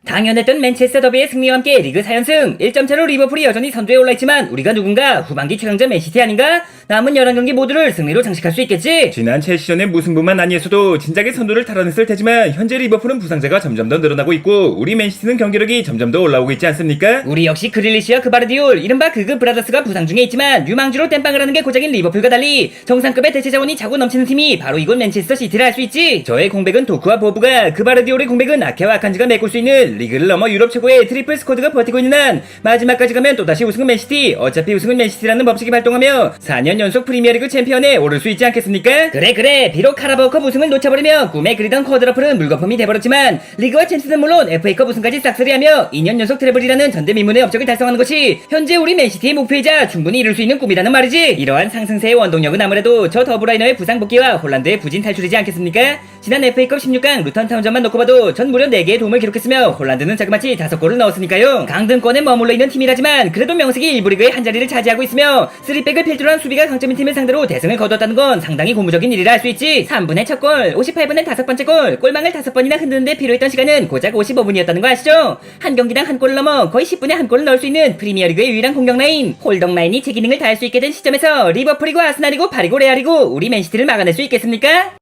당연했던 맨체스터 더비의 승리와 함께 리그 4연승 1점 차로 리버풀이 여전히 선두에 올라있지만 우리가 누군가 후반기 최강자 맨시티 아닌가? 남은 11경기 모두를 승리로 장식할 수 있겠지? 지난 첼시전의 무승부만 아니었어도 진작에 선두를 탈환했을 테지만 현재 리버풀은 부상자가 점점 더 늘어나고 있고 우리 맨시티는 경기력이 점점 더 올라오고 있지 않습니까? 우리 역시 그릴리시와 그바르디올 이른바 그급 브라더스가 부상 중에 있지만 유망주로 땜빵을 하는 게 고작인 리버풀과 달리 정상급의 대체 자원이 차고 넘치는 팀이 바로 이곳 맨체스터 시티를 할 수 있지. 저의 공백은 도쿠와 보부가 그바르디올의 공백은 아케와 아칸지가 메꿀 수 있는 리그를 넘어 유럽 최고의 트리플 스쿼드가 버티고 있는 한 마지막까지 가면 또다시 우승은 맨시티. 어차피 우승은 맨시티라는 법칙이 발동하며 4년 연속 프리미어리그 챔피언에 오를 수 있지 않겠습니까? 그래 비록 카라바오컵 우승을 놓쳐버리며 꿈에 그리던 쿼드러플은 물거품이 돼버렸지만 리그와 챔스는 물론 FA컵 우승까지 싹쓸이하며 2년 연속 트래블이라는 전대미문의 업적을 달성하는 것이 현재 우리 맨시티의 목표이자 충분히 이룰 수 있는 꿈이라는 말이지. 이러한 상승세의 원동력은 아무래도 저 더브라이너의 부상 복귀와 홀란드의 부진 탈출이지 않겠습니까? 지난 FA컵 16강 루턴타운전만 놓고 봐도 전 무려 4개의 도움을 기록했으며 홀란드는 자그마치 5골을 넣었으니까요. 강등권에 머물러 있는 팀이라지만 그래도 명색이 1부 리그의 한자리를 차지하고 있으며 3백을 필두로 한 수비가 강점인 팀을 상대로 대승을 거뒀다는 건 상당히 고무적인 일이라 할 수 있지. 3분의 첫 골, 58분엔 5번째 골, 골망을 5번이나 흔드는데 필요했던 시간은 고작 55분이었다는 거 아시죠? 한 경기당 한 골을 넘어 거의 10분에 한 골을 넣을 수 있는 프리미어리그의 유일한 공격 라인 홀덕 라인이 제 기능을 다할 수 있게 된 시점에서 리버풀이고 아스날이고 파리고 레알이고 우리 맨시티를 막아낼 수 있겠습니까?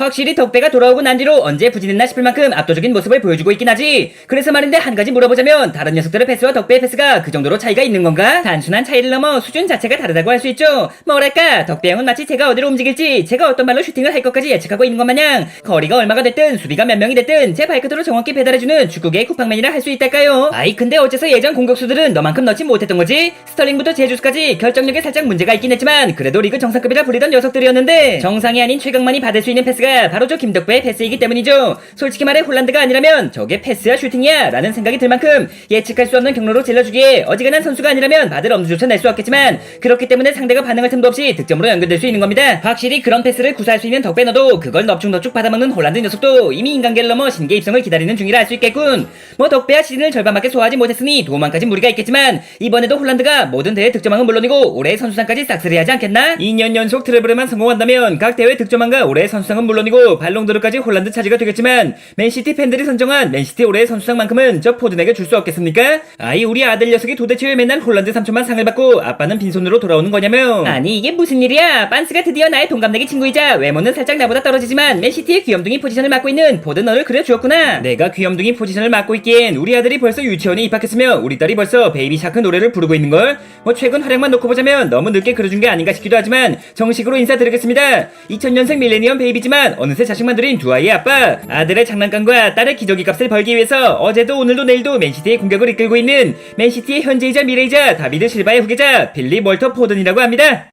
확실히 덕배가 돌아오고 난 뒤로 언제 부진했나 싶을 만큼 압도적인 모습을 보여주고 있긴 하지. 그래서 말인데 한 가지 물어보자면 다른 녀석들의 패스와 덕배의 패스가 그 정도로 차이가 있는 건가? 단순한 차이를 넘어 수준 자체가 다르다고 할 수 있죠. 뭐랄까 덕배 형은 마치 제가 어디로 움직일지 제가 어떤 발로 슈팅을 할 것까지 예측하고 있는 것 마냥 거리가 얼마가 됐든 수비가 몇 명이 됐든 제 발끝으로 정확히 배달해주는 축구계의 쿠팡맨이라 할 수 있달까요? 아이 근데 어째서 예전 공격수들은 너만큼 넣지 못했던 거지? 스털링부터 제주스까지 결정력에 살짝 문제가 있긴 했지만 그래도 리그 정상급이라 불리던 녀석들이었는데 정상이 아닌 최강만이 받을 수 있는 패스가 이유가 바로 저 김덕배의 패스이기 때문이죠. 솔직히 말해 홀란드가 아니라면 저게 패스야 슈팅이야 라는 생각이 들 만큼 예측할 수 없는 경로로 찔러주기에 어지간한 선수가 아니라면 받을 엄두조차 낼 수 없겠지만 그렇기 때문에 상대가 반응할 틈도 없이 득점으로 연결될 수 있는 겁니다. 확실히 그런 패스를 구사할 수 있는 덕배 너도 그걸 넙죽넙죽 받아먹는 홀란드 녀석도 이미 인간계를 넘어 신계 입성을 기다리는 중이라 알 수 있겠군. 뭐 덕배야 시즌을 절반밖에 소화하지 못했으니 도만까지 무리가 있겠지만 이번에도 홀란드가 모든 대회 득점왕은 물론이고 올해의 선수상까지 싹쓸이하지 않겠나? 2년 연속 트래블에만 성공한다면 각 대회 득점왕과 올해의 선수상은 물론이고 발롱도르까지 홀란드 차지가 되겠지만 맨시티 팬들이 선정한 맨시티 올해의 선수상만큼은 저 포든에게 줄 수 없겠습니까? 아이 우리 아들 녀석이 도대체 왜 맨날 홀란드 삼촌만 상을 받고 아빠는 빈손으로 돌아오는 거냐며. 아니 이게 무슨 일이야. 빤스가 드디어 나의 동갑내기 친구이자 외모는 살짝 나보다 떨어지지만 맨시티의 귀염둥이 포지션을 맡고 있는 포든 너를 그려주었구나. 내가 귀염둥이 포지션을 맡고 있기엔 우리 아들이 벌써 유치원에 입학했으며 우리 딸이 벌써 베이비샤크 노래를 부르고 있는걸. 뭐 최근 활약만 놓고 보자면 너무 늦게 그려준 게 아닌가 싶기도 하지만 정식으로 인사드리겠습니다. 2000년생 밀레니엄 베이비지만 어느새 자식만 들인 두 아이의 아빠. 아들의 장난감과 딸의 기저귀 값을 벌기 위해서 어제도 오늘도 내일도 맨시티의 공격을 이끌고 있는 맨시티의 현재이자 미래이자 다비드 실바의 후계자 필립 월터 포든이라고 합니다.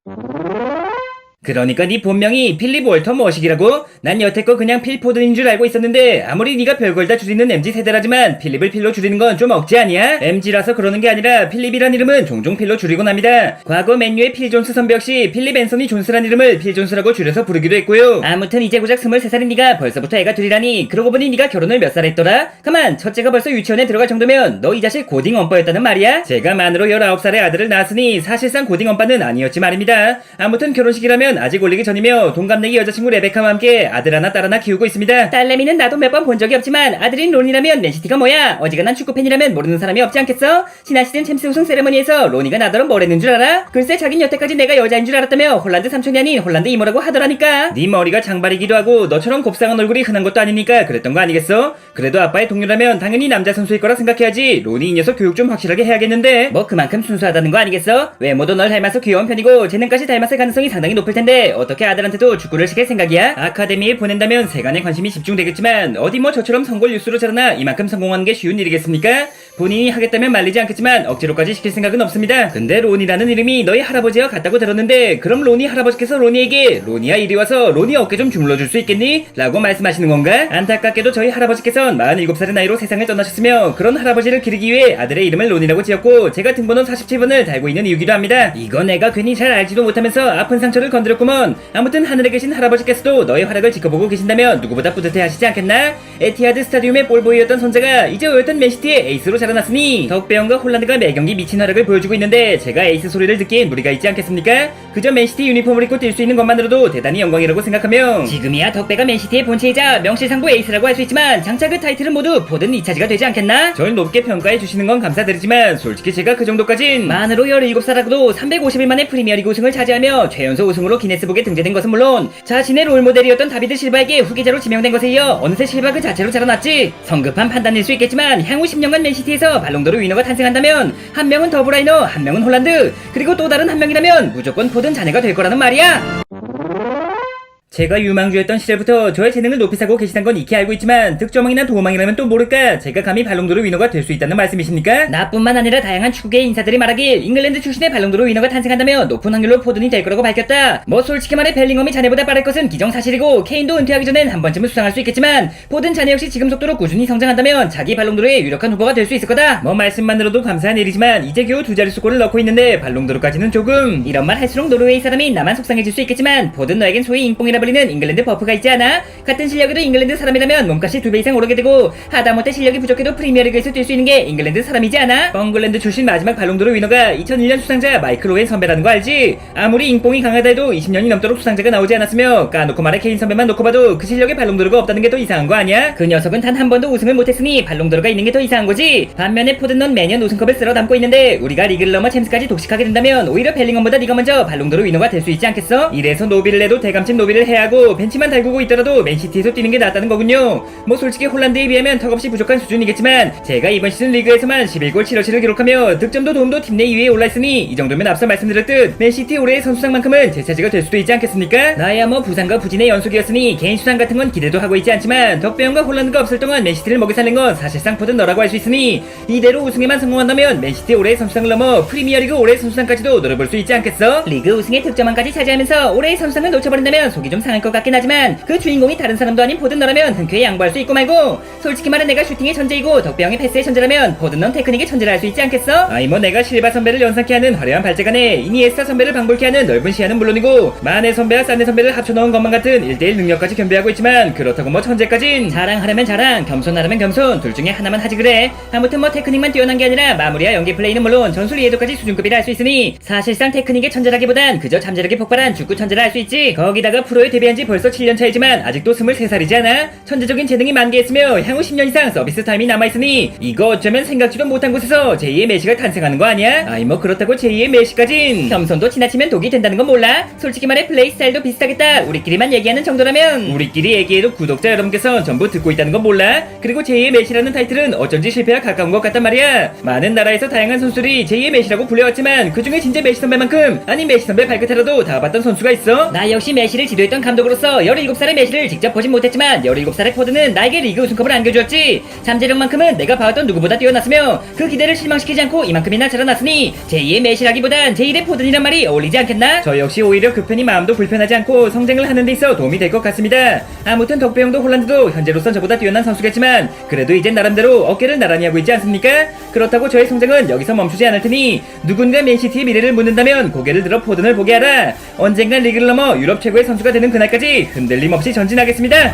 그러니까 네 본명이 필립 월터 머식이라고? 난 여태껏 그냥 필 포든인 줄 알고 있었는데 아무리 네가 별걸 다 줄이는 MZ세대라지만 필립을 필로 줄이는 건 좀 억지 아니야? MZ라서 그러는 게 아니라 필립이란 이름은 종종 필로 줄이곤 합니다. 과거 맨유의 필 존스 선배 역시 필립 앤서니 존스란 이름을 필 존스라고 줄여서 부르기도 했고요. 아무튼 이제 고작 23살인 네가 벌써부터 애가 둘이라니 그러고 보니 네가 결혼을 몇 살 했더라? 가만 첫째가 벌써 유치원에 들어갈 정도면 너 이 자식 고딩 엄빠였다는 말이야? 제가 만으로 19살의 아들을 낳았으니 사실상 고딩 엄빠는 아니었지 말입니다. 아무튼 결혼식이라면 아직 올리기 전이며 동갑내기 여자친구 레베카와 함께 아들 하나 딸 하나 키우고 있습니다. 딸내미는 나도 몇 번 본 적이 없지만 아들인 론이라면 맨시티가 뭐야? 어지간한 축구팬이라면 모르는 사람이 없지 않겠어? 지난 시즌 챔스 우승 세레머니에서 론이가 나더러 뭘 했는 줄 알아? 글쎄 자긴 여태까지 내가 여자인 줄 알았다며 홀란드 삼촌이 아닌 홀란드 이모라고 하더라니까. 네 머리가 장발이기도 하고 너처럼 곱상한 얼굴이 흔한 것도 아니니까 그랬던 거 아니겠어? 그래도 아빠의 동료라면 당연히 남자 선수일 거라 생각해야지. 론이 이 녀석 교육 좀 확실하게 해야겠는데. 뭐 그만큼 순수하다는 거 아니겠어? 외모도 널 닮아서 귀여운 편이고 재능까지 닮았을 가능성이 상당히 높을 텐데 어떻게 아들한테도 축구를 시킬 생각이야? 아카데미에 보낸다면 세간의 관심이 집중되겠지만 어디 뭐 저처럼 성골 뉴스로 자라나 이만큼 성공하는 게 쉬운 일이겠습니까? 본인이 하겠다면 말리지 않겠지만 억지로까지 시킬 생각은 없습니다. 근데 론이라는 이름이 너희 할아버지와 같다고 들었는데 그럼 론이 할아버지께서 론이에게 론이야 이리 와서 론이 어깨 좀 주물러줄 수 있겠니? 라고 말씀하시는 건가? 안타깝게도 저희 할아버지께서는 47살의 나이로 세상을 떠나셨으며 그런 할아버지를 기리기 위해 아들의 이름을 론이라고 지었고 제가 등번호 47번을 달고 있는 이유기도 합니다. 이거 내가 괜히 잘 알지도 못하면서 아픈 상처를 건드렸구먼. 아무튼 하늘에 계신 할아버지께서도 너의 활약을 지켜보고 계신다면 누구보다 뿌듯해 하시지 않겠나? 에티하드 스타디움의 볼보이였던 손자가 이제 오였던 맨시티의 에이스로 자라났으니 덕배원과 홀란드가 매경기 미친 활약을 보여주고 있는데 제가 에이스 소리를 듣기엔 무리가 있지 않겠습니까? 그저 맨시티 유니폼을 입고 뛸 수 있는 것만으로도 대단히 영광이라고 생각하며 지금이야 덕배가 맨시티의 본체이자 명실상부 에이스라고 할 수 있지만 장차 그 타이틀은 모두 포든 2차지가 되지 않겠나? 절 높게 평가해 주시는 건 감사드리지만 솔직히 제가 그 정도까진 만으로 17살하고도 350일 만에 프리미어리그 우승을 차지하며 최연소 우승으로 기네스북에 등재된 것은 물론 자신의 롤모델이었던 다비드 실바에게 후계자로 지명된 것에 이어 어느새 실바 그 자체로 자라났지. 성급한 판단일 수 있겠지만 향후 10년간 맨시티에서 발롱도르 위너가 탄생한다면 한 명은 더브라이너, 한 명은 홀란드, 그리고 또 다른 한 명이라면 무조건 포든 자네가 될 거라는 말이야. 제가 유망주였던 시절부터 저의 재능을 높이 사고 계시단 건 익히 알고 있지만 득점왕이나 도망이라면 또 모를까 제가 감히 발롱도르 위너가 될 수 있다는 말씀이십니까? 나뿐만 아니라 다양한 축구계 인사들이 말하길 잉글랜드 출신의 발롱도르 위너가 탄생한다면 높은 확률로 포든이 될 거라고 밝혔다. 뭐 솔직히 말해 벨링엄이 자네보다 빠를 것은 기정사실이고 케인도 은퇴하기 전엔 한 번쯤은 수상할 수 있겠지만 포든 자네 역시 지금 속도로 꾸준히 성장한다면 자기 발롱도르의 유력한 후보가 될 수 있을 거다. 뭐 말씀만으로도 감사한 일이지만 이제 겨우 2자릿수 골을 넣고 있는데 발롱도르까지는 조금. 이런 말 할수록 노르웨이 사람이 나만 속상해질 수 있겠지만 포든 너에겐 소위 잉뽕이라 불리는 잉글랜드 버프가 있지 않아? 같은 실력에도 잉글랜드 사람이라면 몸값이 2배 이상 오르게 되고 하다못해 실력이 부족해도 프리미어리그에서 뛸 수 있는 게 잉글랜드 사람이지 않아? 벙글랜드 출신 마지막 발롱도르 위너가 2001년 수상자 마이클 오웬 선배라는 거 알지? 아무리 잉뽕이 강하다 해도 20년이 넘도록 수상자가 나오지 않았으며 까놓고 말해 케인 선배만 놓고 봐도 그 실력에 발롱도르가 없다는 게 더 이상한 거 아니야? 그 녀석은 단 한 번도 우승을 못했으니 발롱도르가 있는 게 더 이상한 거지. 반면에 포든 넌 매년 우승컵을 쓸어 담고 있는데 우리가 리그를 넘어 챔스까지 독식하게 된다면 오히려 벨링엄보다 네가 먼저 발롱도르 위너가 될 수 있지 않겠어? 이래서 노비를 해도 대감집 노비를 해야 하고 벤치만 달구고 있더라도 맨시티에서 뛰는 게 낫다는 거군요. 뭐 솔직히 홀란드에 비하면 턱없이 부족한 수준이겠지만 제가 이번 시즌 리그에서만 11골 7어시를 기록하며 득점도 도움도 팀 내 2위에 올라있으니 이 정도면 앞서 말씀드렸듯 맨시티 올해의 선수상만큼은 제 차지가 될 수도 있지 않겠습니까? 나야 뭐 부상과 부진의 연속이었으니 개인 수상 같은 건 기대도 하고 있지 않지만 덕배형과 홀란드가 없을 동안 맨시티를 먹여 살린 건 사실상 포든 너라고 할 수 있으니 이대로 우승에만 성공한다면 맨시티 올해의 선수상을 넘어 프리미어리그 올해의 선수상까지도 노려볼 수 있지 않겠어? 리그 우승의 득점왕까지 차지하면서 올해의 선수상을 놓쳐버린다면 속이 좀 상할 것 같긴 하지만 그 주인공이 다른 사람도 아닌 포든 너라면 흔쾌히 양보할 수 있고 말고. 솔직히 말해 내가 슈팅의 천재이고 덕배형이 패스의 천재라면 포든 넌 테크닉의 천재를 할 수 있지 않겠어? 아니 뭐 내가 실바 선배를 연상케 하는 화려한 발재간에 이니에스타 선배를 방불케 하는 넓은 시야는 물론이고 마네 선배와 사네 선배를 합쳐놓은 것만 같은 1대1 능력까지 겸비하고 있지만 그렇다고 뭐 천재까진. 자랑하려면 자랑, 겸손하려면 겸손, 둘 중에 하나만 하지 그래. 아무튼 뭐 테크닉만 뛰어난 게 아니라 마무리와 연기 플레이는 물론 전술 이해도까지 수준급이라 할 수 있으니 사실상 테크닉의 천재라기보단 그저 잠재력이 폭발한 축구 천재라 할 수 있지. 거기다가 프로에 데뷔한 지 벌써 7년 차이지만 아직도 23살이지 않아? 천재적인 재능이 만개했으며 향후 10년 이상 서비스 타임이 남아있으니 이거 어쩌면 생각지도 못한 곳에서 제2의 메시가 탄생하는 거 아니야? 아이 뭐 그렇다고 제2의 메시까진. 겸손도 지나치면 독이 된다는 건 몰라? 솔직히 말해 플레이 스타일도 비슷하겠다. 우리끼리만 얘기하는 정도라면. 우리끼리 얘기해도 구독자 여러분께서 전부 듣고 있다는 건 몰라? 그리고 제2의 메시라는 타이틀은 어쩐지 실패와 가까운 것 같단 말이야. 많은 나라에서 다양한 선수들이 제2의 메시라고 불려왔지만 그중에 진짜 메시 선배만큼 아니 메시 선배 발끝에라도 닿아봤던 선수가 있어? 나 역시 메시를 지도했던 감독으로서 17살의 메시를 직접 보진 못했지만 17살의 포드는 나에게 리그 우승컵을 안겨주었지. 잠재력만큼은 내가 봐왔던 누구보다 뛰어났으며 그 기대를 실망시키지 않고 이만큼이나 자라났으니 제2의 메시라기보단 제1의 포든이란 말이 어울리지 않겠나? 저 역시 오히려 그 편이 마음도 불편하지 않고 성장을 하는 데 있어 도움이 될 것 같습니다. 아무튼 덕배형도 홀란드도 현재로선 저보다 뛰어난 선수겠지만 그래도 이젠 나름대로 어깨를 나란히 하고 있지 않습니까? 그렇다고 저의 성장은 여기서 멈추지 않을 테니 누군가 맨시티의 미래를 묻는다면 고개를 들어 포든을 보게 하라. 언젠간 리그를 넘어 유럽 최고의 선수가 되는 그날까지 흔들림 없이 전진하겠습니다.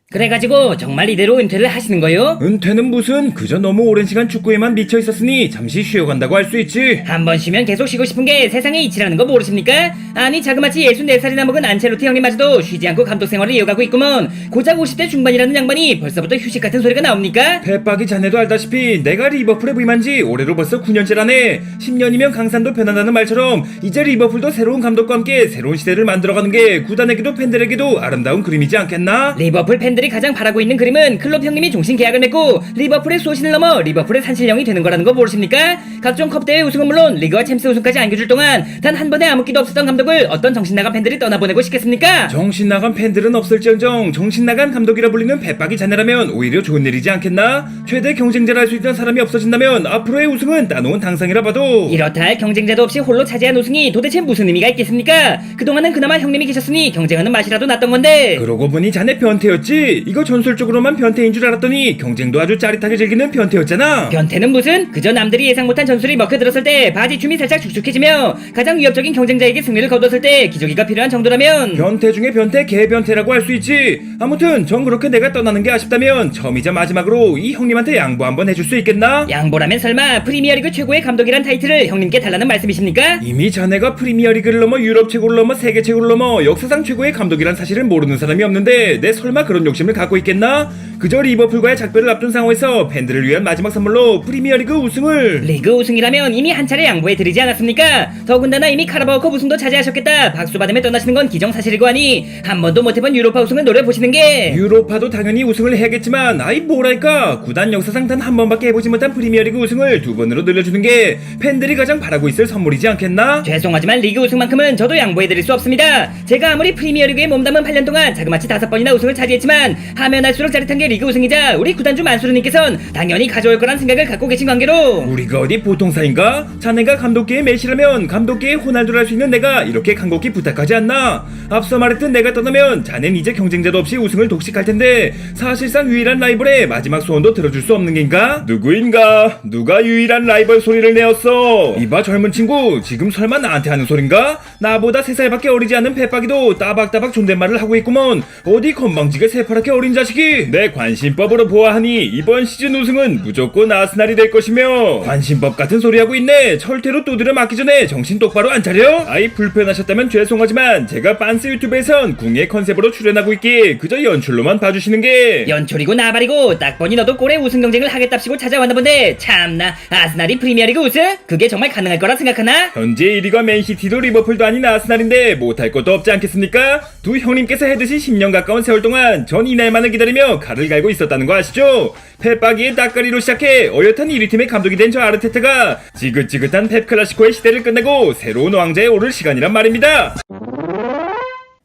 그래가지고 정말 이대로 은퇴를 하시는 거요? 은퇴는 무슨, 그저 너무 오랜 시간 축구에만 미쳐 있었으니 잠시 쉬어간다고 할 수 있지. 한 번 쉬면 계속 쉬고 싶은 게 세상의 이치라는 거 모르십니까? 아니 자그마치 64살이나 먹은 안첼로티 형님마저도 쉬지 않고 감독 생활을 이어가고 있구먼. 고작 50대 중반이라는 양반이 벌써부터 휴식 같은 소리가 나옵니까? 페빡이 자네도 알다시피 내가 리버풀에 부임한 지 올해로 벌써 9년째라네. 10년이면 강산도 변한다는 말처럼 이제 리버풀도 새로운 감독과 함께 새로운 시대를 만들어가는 게 구단에게도 팬들에게도 아름다운 그림이지 않겠나? 리버풀 팬들이 가장 바라고 있는 그림은 클럽 형님이 종신 계약을 맺고 리버풀의 수호신을 넘어 리버풀의 산신령이 되는 거라는 거 모르십니까? 각종 컵대회 우승은 물론 리그와 챔스 우승까지 안겨줄 동안 단 한 번의 암흑기도 없었던 감독을 어떤 정신나간 팬들이 떠나보내고 싶겠습니까? 정신나간 팬들은 없을지언정 정신나간 감독이라 불리는 페빡이 자네라면 오히려 좋은 일이지 않겠나? 최대 경쟁자를 할 수 있던 사람이 없어진다면 앞으로의 우승은 따놓은 당상이라 봐도. 이렇다 할 경쟁자도 없이 홀로 차지한 우승이 도대체 무슨 의미가 있겠습니까? 그동안은 그나마 형님이 계셨으니 경쟁하는 맛이라도 났던 건데. 그러고 보니 자네 변태였지? 이거 전술적으로만 변태인 줄 알았더니 경쟁도 아주 짜릿하게 즐기는 변태였잖아. 변태는 무슨? 그저 남들이 예상 못한 전술이 먹혀들었을 때 바지춤이 살짝 축축해지며 가장 위협적인 경쟁자에게 승리를 거뒀을 때 기저귀가 필요한 정도라면 변태 중에 변태, 개변태라고 할 수 있지. 아무튼 전 그렇게 내가 떠나는 게 아쉽다면 처음이자 마지막으로 이 형님한테 양보 한번 해줄 수 있겠나? 양보라면 설마 프리미어리그 최고의 감독이란 타이틀을 형님께 달라는 말씀이십니까? 이미 자네가 프리미어리그를 넘어 유럽 최고를 넘어 세계 최고를 넘어 역사상 최고의 감독이란 사실을 모르는 사람이 없는데 내 설마 그런 욕심을 갖고 있겠나? 그저 리버풀과의 작별을 앞둔 상황에서 팬들을 위한 마지막 선물로 프리미어리그 우승을. 리그 우승이라면 이미 한 차례 양보해드리지 않았습니까? 더군다나 이미 카라바오컵 우승도 차지하셨겠다. 박수 받으며 떠나시는 건 기정사실이고 하니 한 번도 못해본 유로파 우승을 노려보시는 게. 유로파도 당연히 우승을 해야겠지만 아이 뭐랄까, 구단 역사상 단 한 번밖에 해보지 못한 프리미어리그 우승을 두 번으로 늘려주는 게 팬들이 가장 바라고 있을 선물이지 않겠나? 죄송하지만 리그 우승만큼은 저도 양보해드릴 수 없습니다. 제가 아무리 프리미어리그에 몸담은 8년 동안 자그마치 5번이나 우승을 차지했지만 하면 할수록 짜릿한 게 리그 우승이자 우리 구단주 만수르님께선 당연히 가져올 거란 생각을 갖고 계신 관계로. 우리가 어디 보통사인가? 자네가 감독계의 메시라면 감독계의 호날두를 할 수 있는 내가 이렇게 간곡히 부탁하지 않나? 앞서 말했듯 내가 떠나면 자넨 이제 경쟁자도 없이 우승을 독식할 텐데 사실상 유일한 라이벌의 마지막 소원도 들어줄 수 없는 겐가? 누구인가? 누가 유일한 라이벌 소리를 내었어? 이봐 젊은 친구, 지금 설마 나한테 하는 소린가? 나보다 3살밖에 어리지 않은 페빡이도 따박따박 존댓말을 하고 있구먼. 어디 건방지게 새파랗게 어린 자식이. 내 관심법으로 보아하니 이번 시즌 우승은 무조건 아스날이 될 것이며. 관심법 같은 소리 하고 있네. 철퇴로 두드려 맞기 전에 정신 똑바로 안 차려? 아이 불편하셨다면 죄송하지만 제가 빤스 유튜브에선 궁예 컨셉으로 출연하고 있기에 그저 연출로만 봐주시는 게. 연출이고 나발이고 딱 보니 너도 꼴에 우승 경쟁을 하겠답시고 찾아왔나 본데 참나. 아스날이 프리미어리그 우승? 그게 정말 가능할 거라 생각하나? 현재 1위가 맨시티도 리버풀도 아닌 아스날인데 못할 것도 없지 않겠습니까? 두 형님께서 해드신 10년 가까운 세월 동안 전 이날만을 기다리며 칼을 갈고 있었다는 거 아시죠? 페빠기의 따까리로 시작해 어엿한 1위 팀의 감독이 된 저 아르테타가 지긋지긋한 펩 클라시코의 시대를 끝내고 새로운 왕자에 오를 시간이란 말입니다.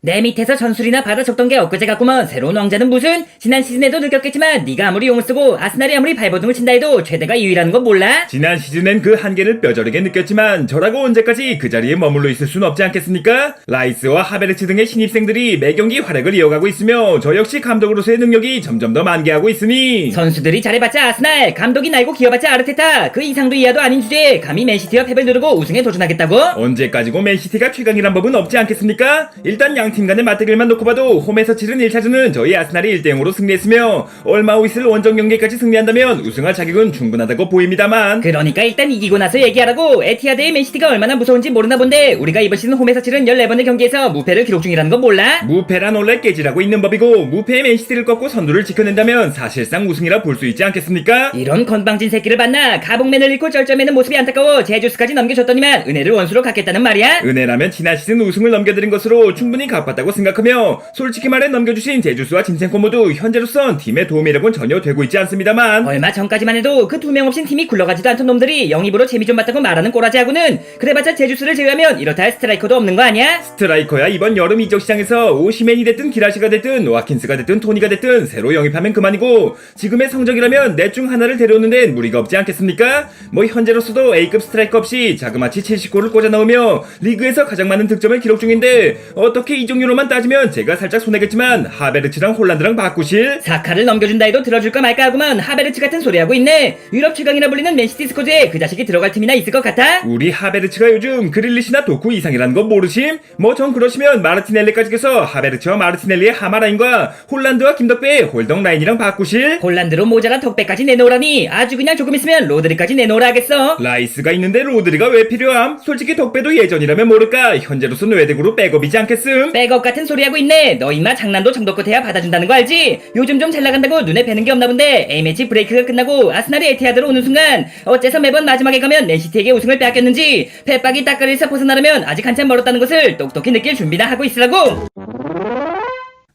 내 밑에서 전술이나 받아 적던 게 엊그제 같구먼. 새로운 왕자는 무슨? 지난 시즌에도 느꼈겠지만 네가 아무리 용을 쓰고 아스날이 아무리 발버둥을 친다 해도 최대가 2위라는 건 몰라? 지난 시즌엔 그 한계를 뼈저리게 느꼈지만 저라고 언제까지 그 자리에 머물러 있을 순 없지 않겠습니까? 라이스와 하베르츠 등의 신입생들이 매경기 활약을 이어가고 있으며 저 역시 감독으로서의 능력이 점점 더 만개하고 있으니 선수들이 잘해봤자 아스날, 감독이 날고 기어봤자 아르테타, 그 이상도 이하도 아닌 주제에 감히 맨시티와 패배를 누르고 우승에 도전하겠다고? 언제까지고 맨시티가 최강이란 법은 없지 않겠습니까? 일단 양팀 간의 맞대결만 놓고 봐도 홈에서 치른 1차전은 저희 아스날이 1대0으로 승리했으며 얼마 후 있을 원정 경기까지 승리한다면 우승할 자격은 충분하다고 보입니다만 그러니까 일단 이기고 나서 얘기하라고. 에티하드의 맨시티가 얼마나 무서운지 모르나 본데 우리가 이번 시즌 홈에서 치른 14번의 경기에서 무패를 기록 중이라는 건 몰라? 무패란 원래 깨지라고 있는 법이고 무패의 맨시티를 꺾고 선두를 지켜낸다면 사실상 우승이라 볼 수 있지 않겠습니까? 이런 건방진 새끼를 봤나? 가봉맨을 잃고 쩔쩔매는 모습이 안타까워 제주스까지 넘겨줬더니만 은혜를 원수로 갚겠다는 말이야? 은혜라면 지난 시즌 우승을 넘겨드린 것으로 충분히 갚았다고 생각하며 솔직히 말해 넘겨주신 제주스와 진첸코 모두 현재로선 팀의 도움이라고는 전혀 되고 있지 않습니다만 얼마 전까지만 해도 그 두 명 없인 팀이 굴러가지도 않던 놈들이 영입으로 재미 좀 봤다고 말하는 꼬라지하고는 그래봤자 제주스를 제외하면 이렇다 할 스트라이커도 없는 거 아니야? 스트라이커야 이번 여름 이적 시장에서 오시맨이 됐든 기라시가 됐든 와킨스가 됐든 토니가 됐든 새로 영입하면 그만이고 지금의 성적이라면 넷 중 하나를 데려오는 데는 무리가 없지 않겠습니까? 뭐 현재로서도 A급 스트라이커 없이 자그마치 70골을 꽂아 넣으며 리그에서 가장 많은 득점을 기록 중인데 어떻게 이 종류로만 따지면 제가 살짝 손해겠지만 하베르츠랑 홀란드랑 바꾸실? 사카를 넘겨준다 해도 들어줄까 말까 하구만. 하베르츠 같은 소리 하고 있네. 유럽 최강이라 불리는 맨시티 스쿼드에 그 자식이 들어갈 팀이나 있을 것 같아? 우리 하베르츠가 요즘 그릴리시나 도쿠 이상이라는 거 모르심? 뭐 전 그러시면 마르티넬리까지 껴서 하베르츠와 마르티넬리의 하마라인과 홀란드와 김덕배의 홀덩 라인이랑 바꾸실? 홀란드로 모자란 덕배까지 내놓으라니 아주 그냥 조금 있으면 로드리까지 내놓으라 하겠어. 라이스가 있는데 로드리가 왜 필요함? 솔직히 덕배도 예전이라면 모를까 현재로서는 외대구로 백업이지 않겠음? 백업 같은 소리 하고 있네. 너 임마 장난도 정도껏 해야 받아준다는 거 알지? 요즘 좀 잘 나간다고 눈에 뵈는 게 없나 본데 A매치 브레이크가 끝나고 아스날이 에티하드로 오는 순간 어째서 매번 마지막에 가면 맨시티에게 우승을 빼앗겼는지 펫박이 따까리에서 벗어나려면 아직 한참 멀었다는 것을 똑똑히 느낄 준비나 하고 있으라고.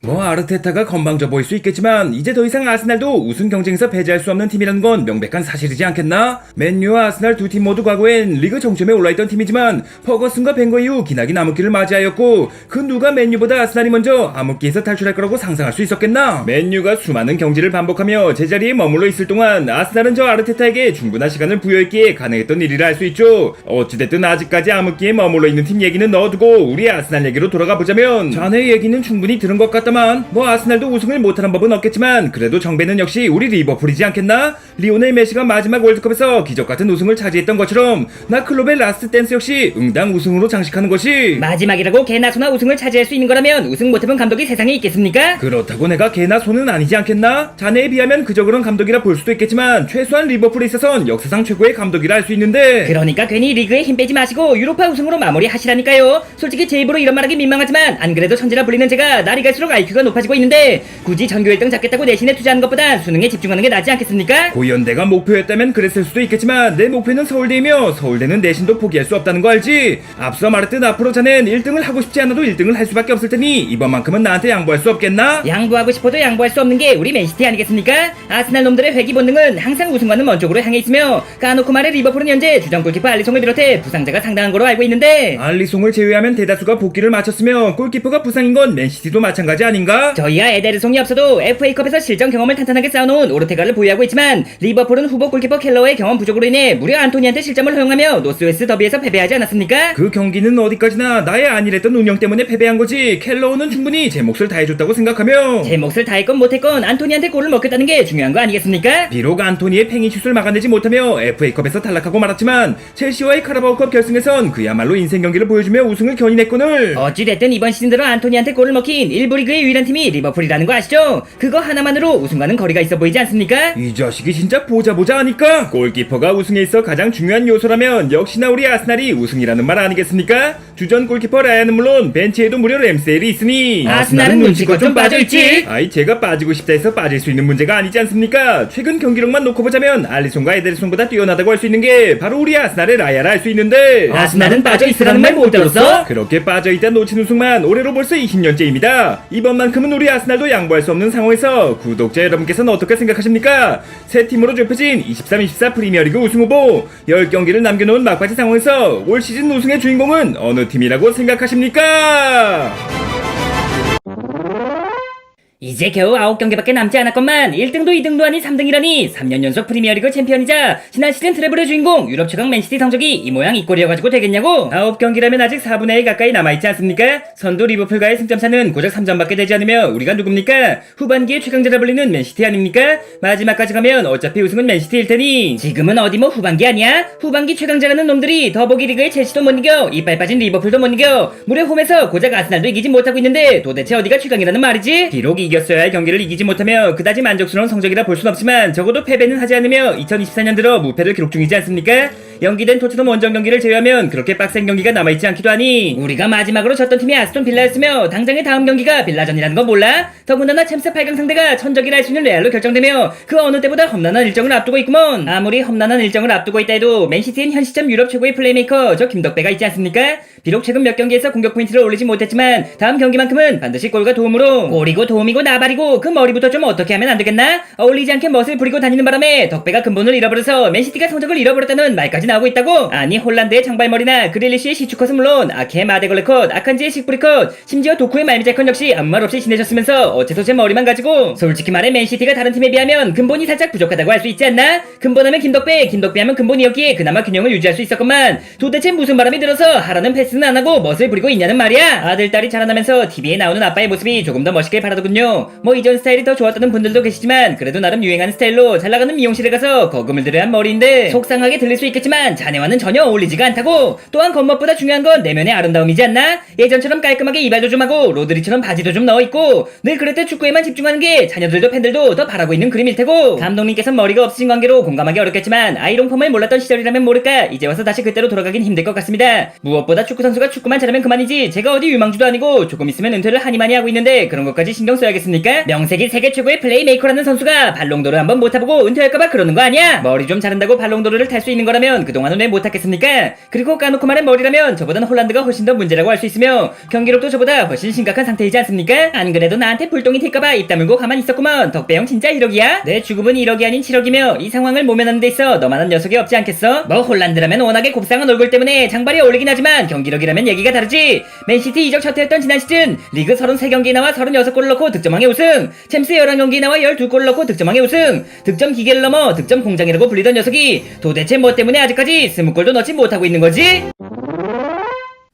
뭐 아르테타가 건방져 보일 수 있겠지만 이제 더 이상 아스날도 우승 경쟁에서 배제할 수 없는 팀이라는 건 명백한 사실이지 않겠나? 맨유와 아스날 두 팀 모두 과거엔 리그 정점에 올라있던 팀이지만 퍼거슨과 벵거 이후 기나긴 암흑기를 맞이하였고 그 누가 맨유보다 아스날이 먼저 암흑기에서 탈출할 거라고 상상할 수 있었겠나? 맨유가 수많은 경지를 반복하며 제자리에 머물러 있을 동안 아스날은 저 아르테타에게 충분한 시간을 부여했기에 가능했던 일이라 할 수 있죠. 어찌됐든 아직까지 암흑기에 머물러 있는 팀 얘기는 넣어두고 우리 아스날 얘기로 돌아가 보자면 자네 얘기는 충분히 들은 것 같다만 뭐 아스날도 우승을 못하는 법은 없겠지만 그래도 정배는 역시 우리 리버풀이지 않겠나? 리오넬 메시가 마지막 월드컵에서 기적같은 우승을 차지했던 것처럼 나 클럽의 라스트 댄스 역시 응당 우승으로 장식하는 것이 마지막이라고 개나 소나 우승을 차지할 수 있는 거라면 우승 못해본 감독이 세상에 있겠습니까? 그렇다고 내가 개나 소는 아니지 않겠나? 자네에 비하면 그저 그런 감독이라 볼 수도 있겠지만 최소한 리버풀에 있어선 역사상 최고의 감독이라 할 수 있는데 그러니까 괜히 리그에 힘 빼지 마시고 유로파 우승으로 마무리하시라니까요. 솔직히 제 입으로 이런 말하기 민망하지만 안 그래도 천재라 불리는 제가 날이 갈수록 IQ가 높아지고 있는데 굳이 전교 1등 잡겠다고 내신에 투자하는 것보단 수능에 집중하는 게 낫지 않겠습니까? 고연대가 목표였다면 그랬을 수도 있겠지만 내 목표는 서울대이며 서울대는 내신도 포기할 수 없다는 거 알지? 앞서 말했듯 앞으로 자넨 1등을 하고 싶지 않아도 1등을 할 수밖에 없을 테니 이번만큼은 나한테 양보할 수 없겠나? 양보하고 싶어도 양보할 수 없는 게 우리 맨시티 아니겠습니까? 아스날 놈들의 회귀 본능은 항상 우승과는 먼 쪽으로 향해 있으며 까놓고 말해 리버풀은 현재 주전 골키퍼 알리송을 비롯해 부상자가 상당한 거로 알고 있는데 알리송을 제외하면 대다수가 복귀를 마쳤으며 골키퍼가 부상인 건 맨시티도 마찬가지 아닌가? 저희야 에데르송이 없어도 FA컵에서 실전 경험을 탄탄하게 쌓아놓은 오르테가를 보유하고 있지만 리버풀은 후보 골키퍼 켈러의 경험 부족으로 인해 무려 안토니한테 실점을 허용하며 노스웨스 더비에서 패배하지 않았습니까? 그 경기는 어디까지나 나의 안일했던 운영 때문에 패배한 거지. 켈러우는 충분히 제 몫을 다해줬다고 생각하며 제 몫을 다했건 못했건 안토니한테 골을 먹겠다는 게 중요한 거 아니겠습니까? 비록 안토니의 팽이슛을 막아내지 못하며 FA컵에서 탈락하고 말았지만 첼시와의 카라바오컵 결승에선 그야말로 인생 경기를 보여주며 우승을 견인했거늘. 어찌됐든 이번 시즌 들어 안토니한테 골을 먹힌 1부 리그의 유일한 팀이 리버풀이라는 거 아시죠? 그거 하나만으로 우승과는 거리가 있어 보이지 않습니까? 이 자식이 진짜 보자 하니까. 골키퍼가 우승에 있어 가장 중요한 요소라면 역시나 우리 아스날이 우승이라는 말 아니겠습니까? 주전 골키퍼 라얀은 물론 벤치에도 무려 램세일이 있으니 아스날은 눈치껏 좀 빠져있지. 아이 제가 빠지고 싶다 해서 빠질 수 있는 문제가 아니지 않습니까? 최근 경기력만 놓고 보자면 알리송과 에데르송보다 뛰어나다고 할 수 있는 게 바로 우리 아스날의 라야라 할 수 있는데 아스날은 빠져있으라는 말 못 들었어? 그렇게 빠져있다 놓친 우승만 올해로 벌써 20년째입니다. 이번만큼은 우리 아스날도 양보할 수 없는 상황에서 구독자 여러분께서는 어떻게 생각하십니까? 세 팀으로 좁혀진 23-24 프리미어리그 우승 후보 10경기를 남겨놓은 막바지 상황에서 올 시즌 우승의 주인공은 어느 팀이라고 생각하십니까? 이제 겨우 9경기밖에 남지 않았건만 1등도 2등도 아닌 3등이라니 3년 연속 프리미어리그 챔피언이자 지난 시즌 트래블의 주인공 유럽 최강 맨시티 성적이 이 모양 이 꼴이어가지고 되겠냐고. 9경기라면 아직 4분의 1 가까이 남아있지 않습니까? 선두 리버풀과의 승점차는 고작 3점밖에 되지 않으며 우리가 누굽니까? 후반기에 최강자라 불리는 맨시티 아닙니까? 마지막까지 가면 어차피 우승은 맨시티일 테니. 지금은 어디 뭐 후반기 아니야? 후반기 최강자라는 놈들이 더보기 리그의 첼시도 못 이겨, 이빨 빠진 리버풀도 못 이겨, 무려 홈에서 고작 아스날도 이기지 못하고 있는데 도대체 어디가 최강이라는 말이지? 비록 이겼어야 할 경기를 이기지 못하며 그다지 만족스러운 성적이라 볼 순 없지만 적어도 패배는 하지 않으며 2024년 들어 무패를 기록 중이지 않습니까? 연기된 토트넘 원정 경기를 제외하면 그렇게 빡센 경기가 남아있지 않기도 하니. 우리가 마지막으로 졌던 팀이 아스톤 빌라였으며 당장의 다음 경기가 빌라전이라는 거 몰라? 더군다나 챔스 8강 상대가 천적이라 할 수 있는 레알로 결정되며 그 어느 때보다 험난한 일정을 앞두고 있구먼. 아무리 험난한 일정을 앞두고 있다 해도 맨시티엔 현 시점 유럽 최고의 플레이메이커 저 김덕배가 있지 않습니까? 비록 최근 몇 경기에서 공격 포인트를 올리지 못했지만 다음 경기만큼은 반드시 골과 도움으로. 골이고 도움이고 나발이고 그 머리부터 좀 어떻게 하면 안 되겠나? 어울리지 않게 멋을 부리고 다니는 바람에 덕배가 근본을 잃어버려서 맨시티가 성적을 잃어버렸다는 말까지 나오고 있다고? 아니 홀란드의 장발머리나 그릴리쉬의 시추컷은 물론 아케의 마데걸레컷, 아칸지의 식브리컷, 심지어 도쿠의 말미잘컷 역시 아무 말 없이 지내셨으면서 어째서 제 머리만 가지고. 솔직히 말해 맨시티가 다른 팀에 비하면 근본이 살짝 부족하다고 할 수 있지 않나? 근본하면 김덕배, 김덕배하면 근본이었기에 그나마 균형을 유지할 수 있었건만 도대체 무슨 바람이 들어서 하라는 패스는 안 하고 멋을 부리고 있냐는 말이야. 아들 딸이 자라나면서 TV에 나오는 아빠의 모습이 조금 더 멋있게 바라더군요. 뭐 이전 스타일이 더 좋았다는 분들도 계시지만 그래도 나름 유행하는 스타일로 잘나가는 미용실에 가서 거금을 들여야 한 머리인데 속상하게 들릴 수 있겠지만 자네와는 전혀 어울리지가 않다고. 또한 겉멋보다 중요한 건 내면의 아름다움이지 않나? 예전처럼 깔끔하게 이발도 좀 하고 로드리처럼 바지도 좀 넣어있고 늘 그랬듯 축구에만 집중하는 게 자녀들도 팬들도 더 바라고 있는 그림일 테고. 감독님께서 머리가 없으신 관계로 공감하기 어렵겠지만 아이롱펌을 몰랐던 시절이라면 모를까 이제 와서 다시 그때로 돌아가긴 힘들 것 같습니다. 무엇보다 축구 선수가 축구만 잘하면 그만이지 제가 어디 유망주도 아니고 조금 있으면 은퇴를 하니마니 하고 있는데 그런 것까지 신경 써야겠습니까? 명색이 세계 최고의 플레이메이커라는 선수가 발롱도르 한번 못 타보고 은퇴할까봐 그러는 거 아니야? 머리 좀 자른다고 발롱도르를 탈 수 있는 거라면 그동안은 왜 못 탔겠습니까? 그리고 까놓고 말해 머리라면 저보단 홀란드가 훨씬 더 문제라고 할 수 있으며 경기력도 저보다 훨씬 심각한 상태이지 않습니까? 안 그래도 나한테 불똥이 튈까봐 입 다물고 가만히 있었구먼. 덕배형 진짜 1억이야? 내 주급은 1억이 아닌 7억이며 이 상황을 모면하는 데 있어 너만한 녀석이 없지 않겠어? 뭐 홀란드라면 워낙에 곱상한 얼굴 때문에 장발이 어울리긴 하지만 경기력이라면 얘기가 다르지. 맨시티 이적 첫 해였던 지난 시즌 리그 33경기에 나와 36골을 넣고 득점왕에 우승, 챔스 11경기에 나와 12골을 넣고 득점왕에 우승, 득점 기계를 넘어 득점 공장이라고 불리던 녀석이 도대체 뭐 때문에 아직까지 20골도 넣지 못하고 있는 거지?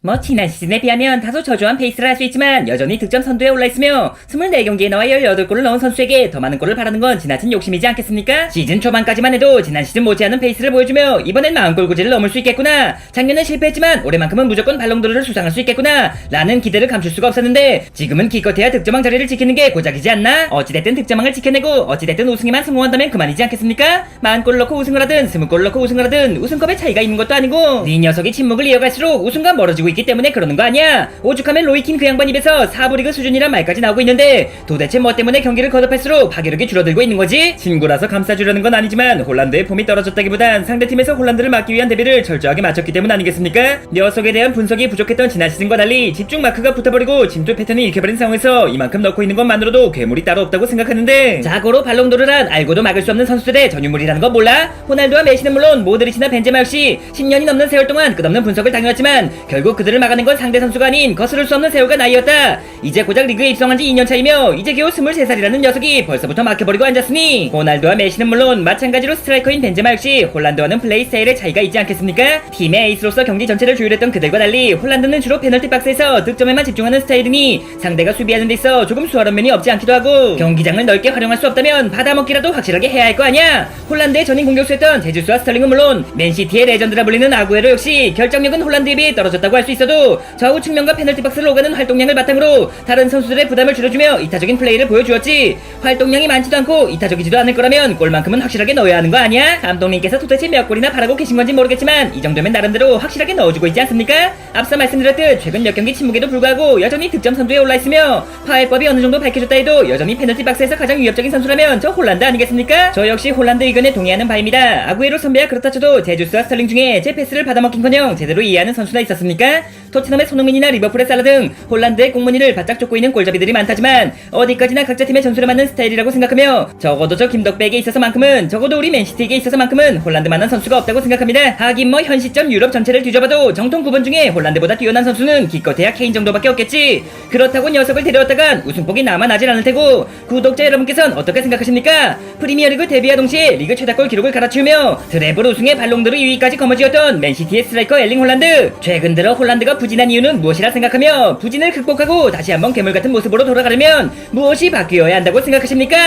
뭐 지난 시즌에 비하면 다소 저조한 페이스를 할 수 있지만 여전히 득점 선두에 올라있으며 24경기에 나와 18골을 넣은 선수에게 더 많은 골을 바라는 건 지나친 욕심이지 않겠습니까? 시즌 초반까지만 해도 지난 시즌 못지않은 페이스를 보여주며 이번엔 40골 구제를 넘을 수 있겠구나, 작년엔 실패했지만 올해만큼은 무조건 발롱도르를 수상할 수 있겠구나 라는 기대를 감출 수가 없었는데 지금은 기껏해야 득점왕 자리를 지키는 게 고작이지 않나? 어찌됐든 득점왕을 지켜내고 어찌됐든 우승에만 성공한다면 그만이지 않겠습니까? 40골 넣고 우승을 하든 20골 넣고 우승을 하든 우승컵에 차이가 있는 것도 아니고 네 녀석이 침묵을 이어갈수록 우승과 멀어지고 있기 때문에 그러는 거 아니야? 오죽하면 로이킨 그 양반 입에서 4부 리그 수준이란 말까지 나오고 있는데 도대체 뭐 때문에 경기를 거듭할수록 파괴력이 줄어들고 있는 거지? 친구라서 감싸주려는 건 아니지만 홀란드의 폼이 떨어졌다기보단 상대팀에서 홀란드를 막기 위한 대비를 철저하게 마쳤기 때문 아니겠습니까? 녀석에 대한 분석이 부족했던 지난 시즌과 달리 집중 마크가 붙어버리고 침투 패턴이 잃혀버린 상황에서 이만큼 넣고 있는 것만으로도 괴물이 따로 없다고 생각하는데 자고로 발롱도르란 알고도 막을 수 없는 선수들의 전유물이라는 거 몰라? 호날두와 메시는 물론 모드리치나 벤제마 역시 10년이 넘는 세월 동안 끝없는 분석을 당해왔지만 결국 그들을 막아낸 건 상대 선수가 아닌 거스를 수 없는 세월과 나이였다. 이제 고작 리그에 입성한 지 2년 차이며 이제 겨우 23살이라는 녀석이 벌써부터 막혀버리고 앉았으니 호날두와 메시는 물론 마찬가지로 스트라이커인 벤제마 역시 홀란드와는 플레이 스타일의 차이가 있지 않겠습니까? 팀의 에이스로서 경기 전체를 조율했던 그들과 달리 홀란드는 주로 페널티 박스에서 득점에만 집중하는 스타일이니 상대가 수비하는 데 있어 조금 수월한 면이 없지 않기도 하고 경기장을 넓게 활용할 수 없다면 받아먹기라도 확실하게 해야 할 거 아냐? 홀란드의 전임 공격수였던 제주스와 스털링은 물론 맨시티의 레전드라 불리는 아구에로 역시 결정력은 홀란드에 비해 떨어졌다고 할 수 있어도 좌우 측면과 페널티 박스를 오가는 활동량을 바탕으로 다른 선수들의 부담을 줄여주며 이타적인 플레이를 보여주었지. 활동량이 많지도 않고 이타적이지도 않을 거라면 골만큼은 확실하게 넣어야 하는 거 아니야? 감독님께서 도대체 몇 골이나 바라고 계신 건지 모르겠지만 이 정도면 나름대로 확실하게 넣어주고 있지 않습니까? 앞서 말씀드렸듯 최근 몇 경기 침묵에도 불구하고 여전히 득점 선두에 올라있으며 파해법이 어느 정도 밝혀졌다 해도 여전히 페널티 박스에서 가장 위협적인 선수라면 저 홀란드 아니겠습니까? 저 역시 홀란드 의견에 동의하는 바입니다. 아구에로 선배야 그렇다 쳐도 제주스와 스털링 중에 제 패스를 받아먹긴커녕 제대로 이해하는 선수나 있었습니까? 토트넘의 손흥민이나 리버풀의 살라 등 홀란드의 공문이를 바짝 쫓고 있는 골잡이들이 많다지만 어디까지나 각자 팀의 전술에 맞는 스타일이라고 생각하며 적어도 저 김덕배에게 있어서만큼은 적어도 우리 맨시티에게 있어서만큼은 홀란드만한 선수가 없다고 생각합니다. 하긴 뭐 현 시점 유럽 전체를 뒤져봐도 정통 9번 중에 홀란드보다 뛰어난 선수는 기껏해야 케인 정도밖에 없겠지. 그렇다고 녀석을 데려왔다간 우승복이 남아나질 않을 테고 구독자 여러분께서는 어떻게 생각하십니까? 프리미어리그 데뷔와 동시에 리그 최다골 기록을 갈아치우며 트래블 우승의 발롱도르 2위까지 거머쥐었던 맨시티의 스트라이커 엘링 홀란드. 최근 들어 홀란드가 부진한 이유는 무엇이라 생각하며 부진을 극복하고 다시 한번 괴물같은 모습으로 돌아가려면 무엇이 바뀌어야 한다고 생각하십니까?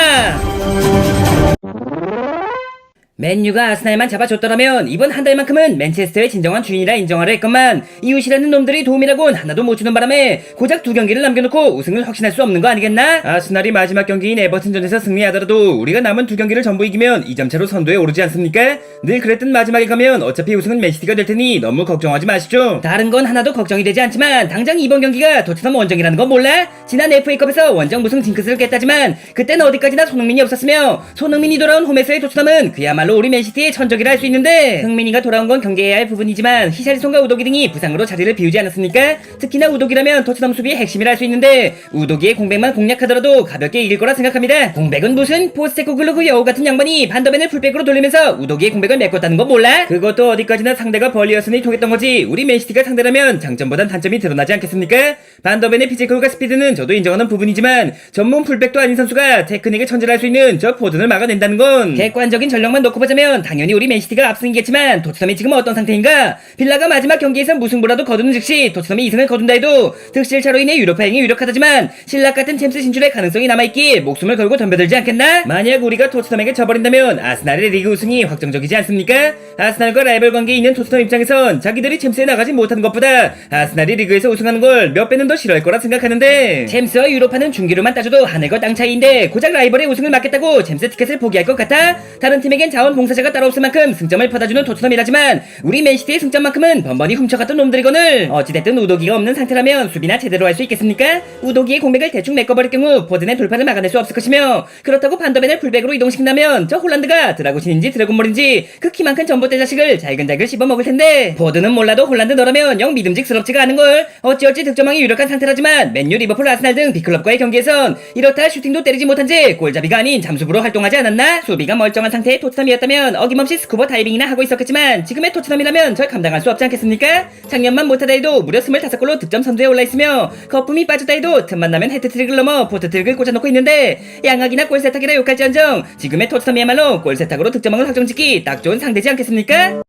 맨유가 아스날만 잡아줬더라면 이번 한 달만큼은 맨체스터의 진정한 주인이라 인정하려 했건만 이웃이라는 놈들이 도움이라곤 하나도 못 주는 바람에 고작 2경기를 남겨놓고 우승을 확신할 수 없는 거 아니겠나? 아스날이 마지막 경기인 에버튼전에서 승리하더라도 우리가 남은 2경기를 전부 이기면 2점차로 선두에 오르지 않습니까? 늘 그랬던 마지막에 가면 어차피 우승은 맨시티가 될 테니 너무 걱정하지 마시죠. 다른 건 하나도 걱정이 되지 않지만 당장 이번 경기가 토트넘 원정이라는 건 몰라? 지난 FA컵에서 원정 무승 징크스를 깼다지만 그땐 어디까지나 손흥민이 없었으며 손흥민이 돌아온 홈에서의 토트넘은 그야말로 우리 맨시티의 천적이라 할 수 있는데 흥민이가 돌아온 건 경계해야 할 부분이지만 히샬리송과 우도기 등이 부상으로 자리를 비우지 않았습니까? 특히나 우도기라면 토트넘 수비의 핵심이라 할 수 있는데 우도기의 공백만 공략하더라도 가볍게 이길 거라 생각합니다. 공백은 무슨 포스테코글루 여우 같은 양반이 반더벤을 풀백으로 돌리면서 우도기의 공백을 메꿨다는 거 몰라? 그것도 어디까지나 상대가 벌리였으니 통했던 거지 우리 맨시티가 상대라면 장점보단 단점이 드러나지 않겠습니까? 반더벤의 피지컬과 스피드는 저도 인정하는 부분이지만 전문 풀백도 아닌 선수가 테크닉의 천재를 할 수 있는 저 포든을 막아낸다는 건 객관적인 전력만 놓고 보자면 당연히 우리 맨시티가 압승이겠지만 토트넘이 지금 어떤 상태인가? 빌라가 마지막 경기에서 무승부라도 거두는 즉시 토트넘이 2승을 거둔다 해도 득실차로 인해 유로파행이 유력하다지만 신락 같은 챔스 진출의 가능성이 남아있기에 목숨을 걸고 덤벼들지 않겠나? 만약 우리가 토트넘에게 져버린다면 아스날의 리그 우승이 확정적이지 않습니까? 아스날과 라이벌 관계에 있는 토트넘 입장에선 자기들이 챔스에 나가지 못하는 것보다 아스날이 리그에서 우승하는 걸 몇 배는 더 싫어할 거라 생각하는데 챔스와 유로파는 중기로만 따져도 하늘과 땅 차이인데 고작 라이벌의 우승을 막겠다고 챔스 티켓을 포기할 것 같아? 다른 팀에겐 자원봉사자가 따로 없을 만큼 승점을 퍼다주는 토트넘이라지만 우리 맨시티의 승점만큼은 번번이 훔쳐갔던 놈들이거늘. 어찌됐든 우도기가 없는 상태라면 수비나 제대로 할 수 있겠습니까? 우도기의 공백을 대충 메꿔버릴 경우 포든의 돌파를 막아낼 수 없을 것이며 그렇다고 반더벤을 풀백으로 이동시킨다면 저 홀란드가 드라구신인지 드래곤볼인지 그 키만 큰 전봇대 자식을 잘근잘근 씹어먹을 텐데 포든은 몰라도 홀란드 너라면 영 믿음직스럽지가 않은걸. 어찌어찌 득점왕이 유력한 상태라지만 맨유, 리버풀, 아스날 등 빅클럽과의 경기에선 이렇다 슈팅도 때리지 못한 채 골잡이가 아닌 잠수부로 활동하지 않았나? 수비가 멀쩡한 상태의 토트넘이었다면 어김없이 스쿠버 다이빙이나 하고 있었겠지만 지금의 토트넘이라면 절 감당할 수 없지 않겠습니까? 작년만 못하다 해도 무려 25골로 득점 선두에 올라있으며 거품이 빠졌다 해도 틈만 나면 헤트트릭을 넘어 포트트릭을 꽂아놓고 있는데 양악이나 골세탁이라 욕할지언정 지금의 토트넘이야말로 골세탁으로 득점왕을 확정짓기 딱 좋은 상대지 않겠습니까?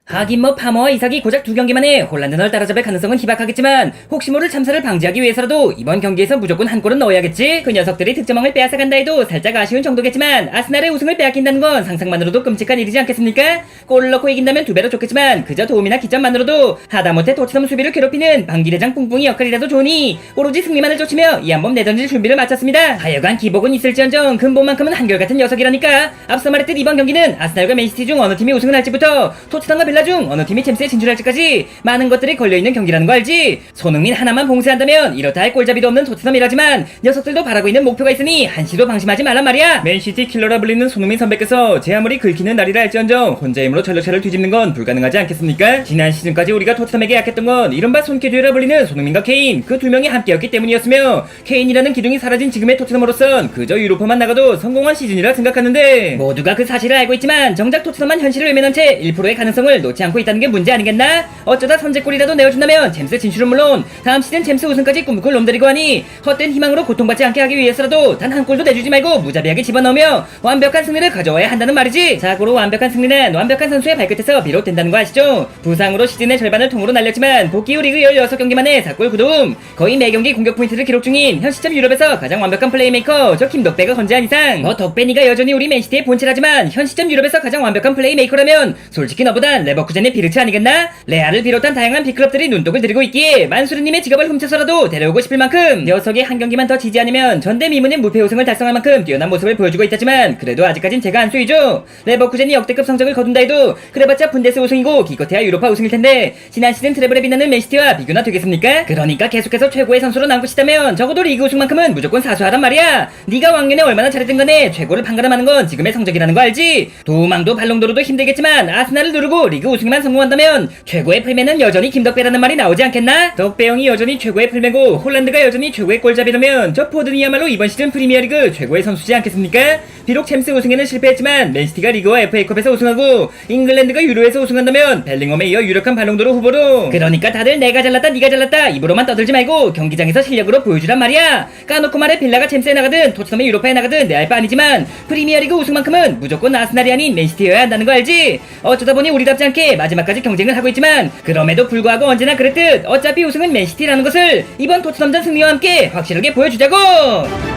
하긴 뭐 파머와 이삭이 고작 2경기만에 홀란드널 따라잡을 가능성은 희박하겠지만 혹시 모를 참사를 방지하기 위해서라도 이번 경기에서 무조건 한 골은 넣어야겠지. 그 녀석들이 득점왕을 빼앗아간다 해도 살짝 아쉬운 정도겠지만 아스날의 우승을 빼앗긴다는 건 상상만으로도 끔찍한 일이지 않겠습니까? 골을 넣고 이긴다면 2배로 좋겠지만 그저 도움이나 기점만으로도 하다못해 토트넘 수비를 괴롭히는 방기대장 뿡뿡이 역할이라도 좋으니 오로지 승리만을 쫓으며 이 한몸 내던질 준비를 마쳤습니다. 하여간 기복은 있을지언정 근본만큼은 한결같은 녀석이라니까. 앞서 말했듯 이번 경기는 아스날과 맨시티 중 어느 팀이 우승을 할지부터 토트넘과 빌라 중 어느 팀이 챔스에 진출할지까지 많은 것들이 걸려있는 경기라는 거 알지? 손흥민 하나만 봉쇄한다면 이렇다 할 골잡이도 없는 토트넘이라지만 녀석들도 바라고 있는 목표가 있으니 한시도 방심하지 말란 말이야. 맨시티 킬러라 불리는 손흥민 선배께서 제 아무리 긁히는 날이라 할지언정 혼자 힘으로 전력차를 뒤집는 건 불가능하지 않겠습니까? 지난 시즌까지 우리가 토트넘에게 약했던 건 이른바 손캐듀라 불리는 손흥민과 케인 그 두 명이 함께였기 때문이었으며 케인이라는 기둥이 사라진 지금의 토트넘으로선 그저 유로파만 나가도 성공한 시즌이라 생각하는데 모두가 그 사실을 알고 있지만 정작 토트넘만 현실을 외면한 채 1%의 가능성을 놓지 않고 있다는 게 문제 아니겠나? 어쩌다 선제골이라도 내어준다면 챔스 진출은 물론 다음 시즌 챔스 우승까지 꿈꿀 놈들이고 하니 헛된 희망으로 고통받지 않게 하기 위해서라도 단 한 골도 내주지 말고 무자비하게 집어넣으며 완벽한 승리를 가져와야 한다는 말이지. 자고로 완벽한 승리는 완벽한 선수의 발끝에서 비롯된다는 거 아시죠? 부상으로 시즌의 절반을 통으로 날렸지만 복귀 후 리그 16경기만에 4골 9도움 거의 매경기 공격 포인트를 기록 중인 현 시점 유럽에서 가장 완벽한 플레이메이커 저 김덕배가 건재한 이상 뭐 덕배니가 여전히 우리 맨시티의 본체라지만 현 시점 유럽에서 가장 완벽한 플레이메이커라면 솔직히 너보단 레버쿠젠의 비르츠 아니겠나? 레알을 비롯한 다양한 빅클럽들이 눈독을 들이고 있기에 만수르님의 직업을 훔쳐서라도 데려오고 싶을 만큼 녀석이 한 경기만 더 지지 않으면 전대미문의 무패 우승을 달성할 만큼 뛰어난 모습을 보여주고 있다지만 그래도 아직까진 제가 안 쏘이죠. 레버쿠젠이 역대급 성적을 거둔다 해도 그래봤자 분데스 우승이고 기껏해야 유로파 우승일 텐데 지난 시즌 트래블에 빛나는 맨시티와 비교나 되겠습니까? 그러니까 계속해서 최고의 선수로 남고 싶다면 적어도 리그 우승만큼은 무조건 사수하란 말이야. 네가 왕년에 얼마나 잘했든 간에 최고를 판가름하는 건 지금의 성적이라는 거 알지? 도망도 발롱도르도 힘들겠지만 아스날을 누르고 리그 리그 우승에만 성공한다면 최고의 풀매는 여전히 김덕배라는 말이 나오지 않겠나? 덕배 형이 여전히 최고의 풀매고 홀란드가 여전히 최고의 골잡이라면 저 포든이야말로 이번 시즌 프리미어리그 최고의 선수지 않겠습니까? 비록 챔스 우승에는 실패했지만 맨시티가 리그와 FA컵에서 우승하고 잉글랜드가 유로에서 우승한다면 벨링엄에 이어 유력한 발롱도르 후보로. 그러니까 다들 내가 잘났다 네가 잘났다 입으로만 떠들지 말고 경기장에서 실력으로 보여주란 말이야. 까놓고 말해 빌라가 챔스에 나가든 토트넘이 유로파에 나가든 내 알 바 아니지만 프리미어리그 우승만큼은 무조건 아스날이 아닌 맨시티여야 한다는 거 알지? 어쩌다 보니 우리답지 않게 마지막까지 경쟁을 하고 있지만 그럼에도 불구하고 언제나 그랬듯 어차피 우승은 맨시티라는 것을 이번 토트넘전 승리와 함께 확실하게 보여주자고.